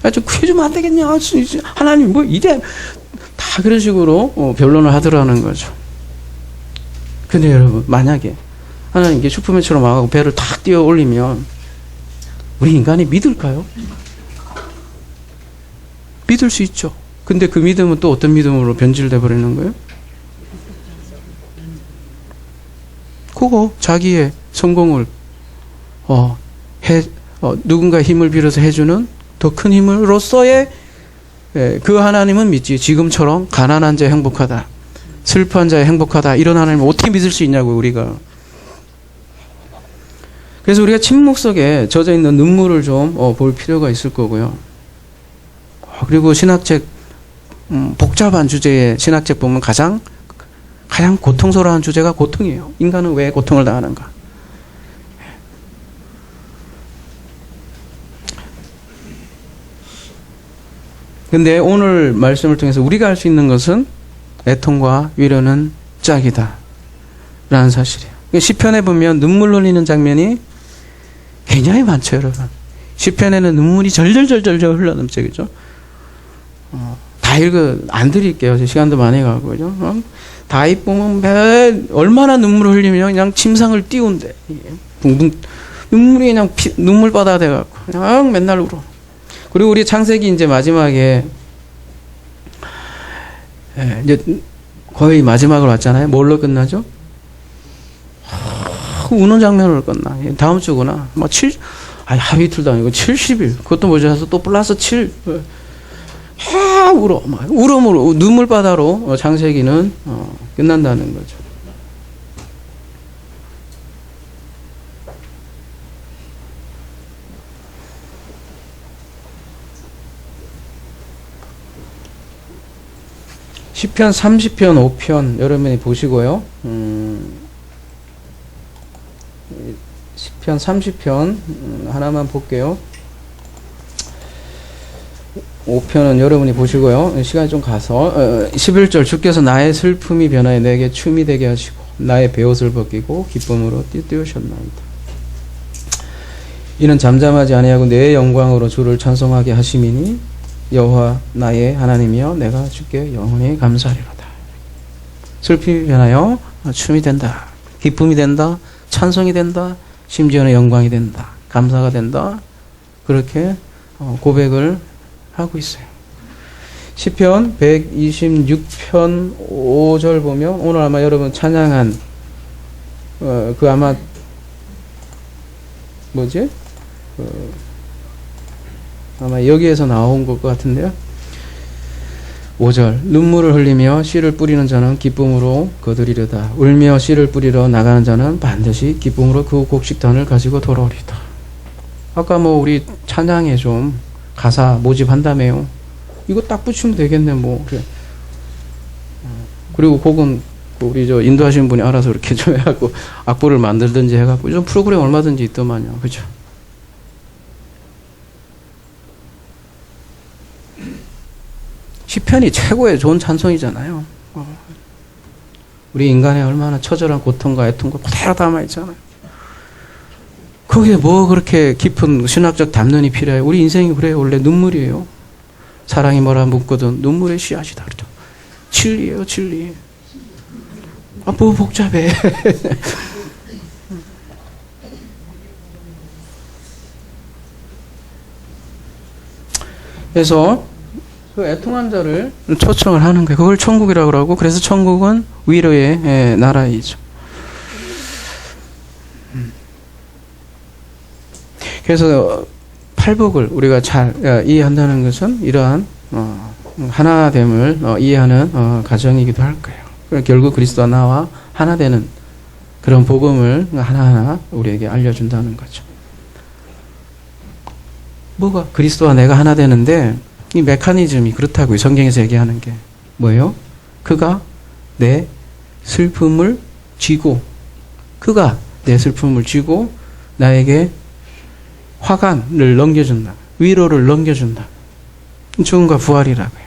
Speaker 1: 해주면 안 되겠냐. 하나님 뭐 이래 다 그런 식으로 변론을 하더라는 거죠. 근데 여러분 만약에 하나님께 슈퍼맨처럼 와가지고 배를 탁 띄워 올리면 우리 인간이 믿을까요? 믿을 수 있죠. 근데 그 믿음은 또 어떤 믿음으로 변질돼 버리는 거예요? 그거 자기의 성공을 누군가의 힘을 빌어서 해주는 더 큰 힘으로서의 그 하나님은 믿지. 지금처럼 가난한 자 행복하다, 슬퍼한 자 행복하다 이런 하나님을 어떻게 믿을 수 있냐고 우리가. 그래서 우리가 침묵 속에 젖어 있는 눈물을 좀 볼 필요가 있을 거고요. 그리고 신학책 복잡한 주제의 신학책 보면 가장 고통스러운 주제가 고통이에요. 인간은 왜 고통을 당하는가? 근데 오늘 말씀을 통해서 우리가 할 수 있는 것은 애통과 위로는 짝이다 라는 사실이에요. 시편에 보면 눈물 흘리는 장면이 굉장히 많죠, 여러분. 시편에는 눈물이 절절절절 흘러넘쳐, 그죠? 다 안 드릴게요. 시간도 많이 가고, 그죠? 다윗 보면 얼마나 눈물을 흘리면 그냥 침상을 띄운대. 붕붕 눈물이 그냥 눈물바다 돼갖고 그냥 맨날 울어. 그리고 우리 창세기 이제 마지막에 이제 거의 마지막으로 왔잖아요. 뭘로 끝나죠? 우는 장면으로 끝나. 다음 주구나. 하루 이틀도 아니고 70일. 그것도 모자라서 또 플러스 7. 울어. 울음으로, 눈물바다로 창세기는 끝난다는 거죠. 시편 30편 5편 여러분이 보시고요. 시편 30편 하나만 볼게요. 5편은 여러분이 보시고요. 시간이 좀 가서 11절 주께서 나의 슬픔이 변하여 내게 춤이 되게 하시고 나의 베옷을 벗기고 기쁨으로 띄우셨나이다. 이는 잠잠하지 아니하고 내 영광으로 주를 찬송하게 하심이니 여호와 나의 하나님이여 내가 주께 영원히 감사하리로다. 슬픔이 변하여 춤이 된다. 기쁨이 된다. 찬송이 된다. 심지어는 영광이 된다. 감사가 된다. 그렇게 고백을 하고 있어요. 시편 126편 5절 보면 오늘 아마 여러분 찬양한 그 아마 뭐지? 아마 여기에서 나온 것 같은데요. 5절 눈물을 흘리며 씨를 뿌리는 자는 기쁨으로 거두리려다. 울며 씨를 뿌리러 나가는 자는 반드시 기쁨으로 그 곡식단을 가지고 돌아오리다. 아까 뭐 우리 찬양에 좀 가사 모집한다며요. 이거 딱 붙이면 되겠네 뭐. 그래. 그리고 곡은 우리 인도하시는 분이 알아서 이렇게 좀 해갖고 악보를 만들든지 해갖고 좀 프로그램 얼마든지 있더만요. 그죠? 시편이 최고의 좋은 찬송이잖아요. 우리 인간의 얼마나 처절한 고통과 애통과 그대로 담아있잖아요. 거기에 뭐 그렇게 깊은 신학적 담론이 필요해요. 우리 인생이 그래요. 원래 눈물이에요. 사랑이 뭐라 묻거든 눈물의 씨앗이다. 그렇죠? 진리예요. 진리. 뭐 복잡해. 그래서 그 애통한 자를 초청을 하는 거예요. 그걸 천국이라고 그러고, 그래서 천국은 위로의 나라이죠. 그래서 팔복을 우리가 잘 이해한다는 것은 이러한 하나됨을 이해하는 과정이기도 할 거예요. 결국 그리스도와 나와 하나 되는 그런 복음을 하나하나 우리에게 알려준다는 거죠. 뭐가? 그리스도와 내가 하나 되는데 이 메커니즘이 그렇다고요. 성경에서 얘기하는 게 뭐예요? 그가 내 슬픔을 쥐고 그가 내 슬픔을 쥐고 나에게 화관을 넘겨준다. 위로를 넘겨준다. 죽음과 부활이라고요.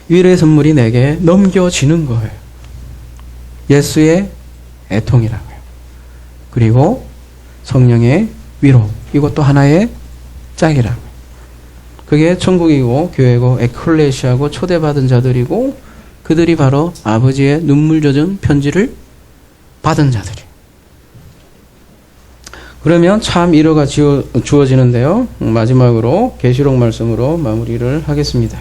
Speaker 1: 위로의 선물이 내게 넘겨지는 거예요. 예수의 애통이라고요. 그리고 성령의 위로. 이것도 하나의 짝이라고요. 그게 천국이고 교회고 에클레시아고 초대받은 자들이고 그들이 바로 아버지의 눈물 젖은 편지를 받은 자들이에요. 그러면 참 위로가 주어지는데요. 마지막으로 계시록 말씀으로 마무리를 하겠습니다.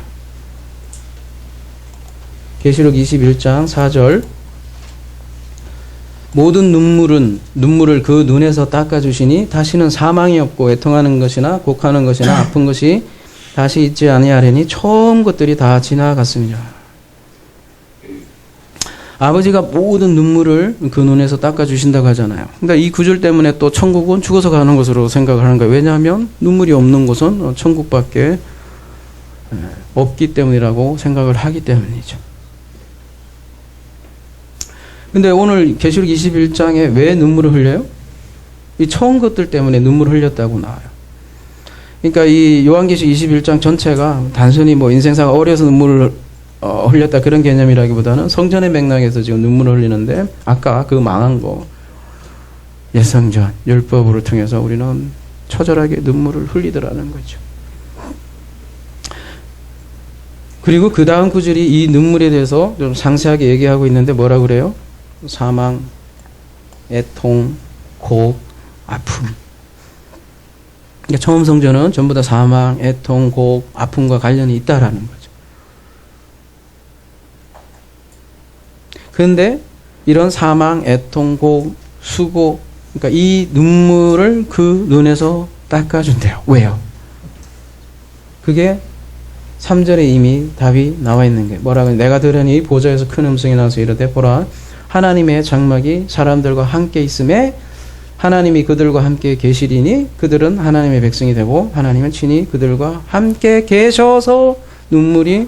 Speaker 1: 계시록 21장 4절 모든 눈물을 그 눈에서 닦아주시니 다시는 사망이 없고 애통하는 것이나 곡하는 것이나 아픈 것이 다시 있지 아니하리니 처음 것들이 다 지나갔습니다. 아버지가 모든 눈물을 그 눈에서 닦아주신다고 하잖아요. 그러니까 이 구절 때문에 또 천국은 죽어서 가는 것으로 생각을 하는 거예요. 왜냐하면 눈물이 없는 곳은 천국밖에 없기 때문이라고 생각을 하기 때문이죠. 근데 오늘 계시록 21장에 왜 눈물을 흘려요? 이 처음 것들 때문에 눈물을 흘렸다고 나와요. 그러니까 이 요한계시록 21장 전체가 단순히 뭐 인생사가 어려서 눈물을 흘렸다 그런 개념이라기보다는 성전의 맥락에서 지금 눈물을 흘리는데 아까 그 망한 거 예성전 율법으로 통해서 우리는 처절하게 눈물을 흘리더라는 거죠. 그리고 그 다음 구절이 이 눈물에 대해서 좀 상세하게 얘기하고 있는데 뭐라 그래요? 사망, 애통, 곡, 아픔. 그러니까 처음 성전은 전부 다 사망, 애통, 곡, 아픔과 관련이 있다라는 거죠. 그런데 이런 사망, 애통, 곡, 수고, 그러니까 이 눈물을 그 눈에서 닦아준대요. 왜요? 그게 3절에 이미 답이 나와 있는 게 뭐라고? 내가 들으니 보좌에서 큰 음성이 나서 이르되 보라 하나님의 장막이 사람들과 함께 있음에 하나님이 그들과 함께 계시리니 그들은 하나님의 백성이 되고 하나님은 친히 그들과 함께 계셔서 눈물이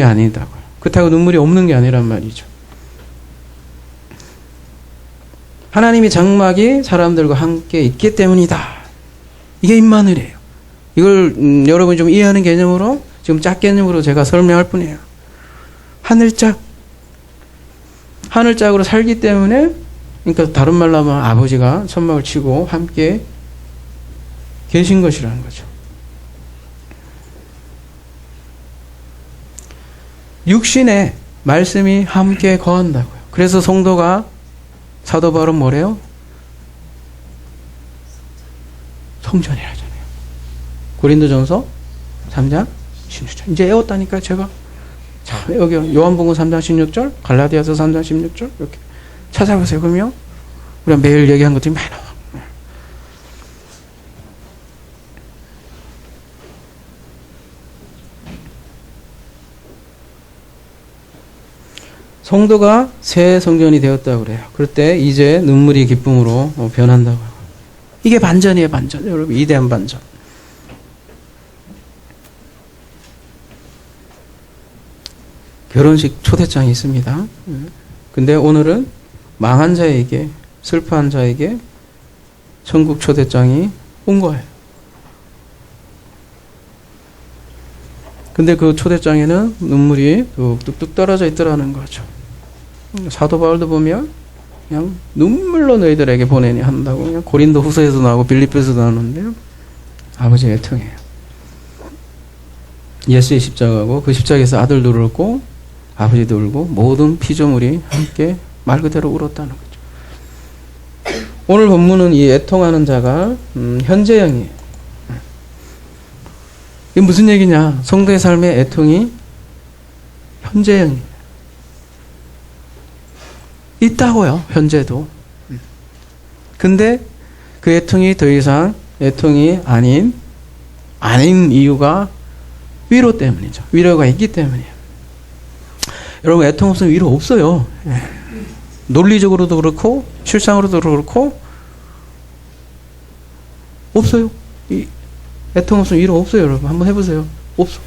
Speaker 1: 아니다고요. 그렇다고 눈물이 없는 게 아니란 말이죠. 하나님이 장막이 사람들과 함께 있기 때문이다. 이게 임마누엘이에요. 이걸 여러분이 좀 이해하는 개념으로 지금 짝 개념으로 제가 설명할 뿐이에요. 하늘짝으로 살기 때문에 그러니까 다른 말로 하면 아버지가 천막을 치고 함께 계신 것이라는 거죠. 육신에 말씀이 함께 거한다고요. 그래서 성도가 사도 바울은 뭐래요? 성전이라잖아요. 고린도전서 3장 16절. 이제 외웠다니까 제가. 자, 여기 요한복음 3장 16절, 갈라디아서 3장 16절 이렇게 찾아보세요. 그러면 우리가 매일 얘기한 것들이 많이 나와. 성도가 새 성전이 되었다고 그래요. 그럴 때 이제 눈물이 기쁨으로 변한다고. 이게 반전이에요, 반전. 여러분, 이대한 반전. 결혼식 초대장이 있습니다. 근데 오늘은 망한 자에게, 슬퍼한 자에게 천국 초대장이 온 거예요. 근데 그 초대장에는 눈물이 뚝뚝뚝 떨어져 있더라는 거죠. 사도 바울도 보면 그냥 눈물로 너희들에게 보내니 한다고 그냥 고린도 후서에도 나오고 빌립보에서도 나오는데요. 아버지의 애통이에요. 예수의 십자가고 그 십자가에서 아들도 울었고 아버지도 울고 모든 피조물이 함께 말 그대로 울었다는 거죠. 오늘 본문은 이 애통하는 자가 현재형이에요. 이게 무슨 얘기냐? 성도의 삶의 애통이 현재형이에요. 있다고요. 현재도. 근데 그 애통이 더 이상 애통이 아닌 이유가 위로 때문이죠. 위로가 있기 때문이에요. 여러분, 애통 없으면 위로 없어요. 논리적으로도 그렇고 실상으로도 그렇고 없어요. 애통 없으면 위로 없어요. 여러분 한번 해보세요. 없어.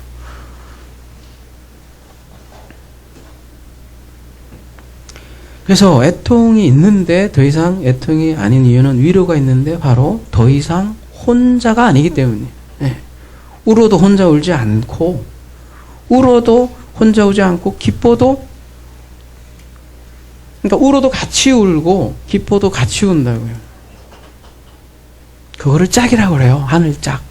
Speaker 1: 그래서 애통이 있는데 더 이상 애통이 아닌 이유는 위로가 있는데 바로 더 이상 혼자가 아니기 때문이에요. 네. 울어도 혼자 울지 않고, 울어도 혼자 울지 않고, 기뻐도, 그러니까 울어도 같이 울고 기뻐도 같이 운다고요. 그거를 짝이라고 그래요. 하늘짝.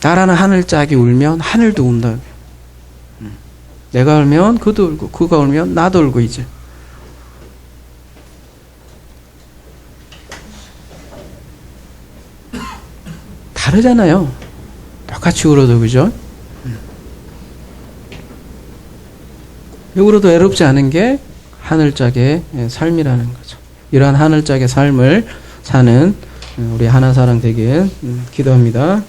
Speaker 1: 나라는 하늘짝이 울면 하늘도 운다고요. 내가 울면 그도 울고, 그가 울면 나도 울고, 이제. 다르잖아요. 똑같이 울어도, 그죠? 울어도 외롭지 않은 게 하늘짝의 삶이라는 거죠. 이러한 하늘짝의 삶을 사는 우리 하나사랑 되길 기도합니다.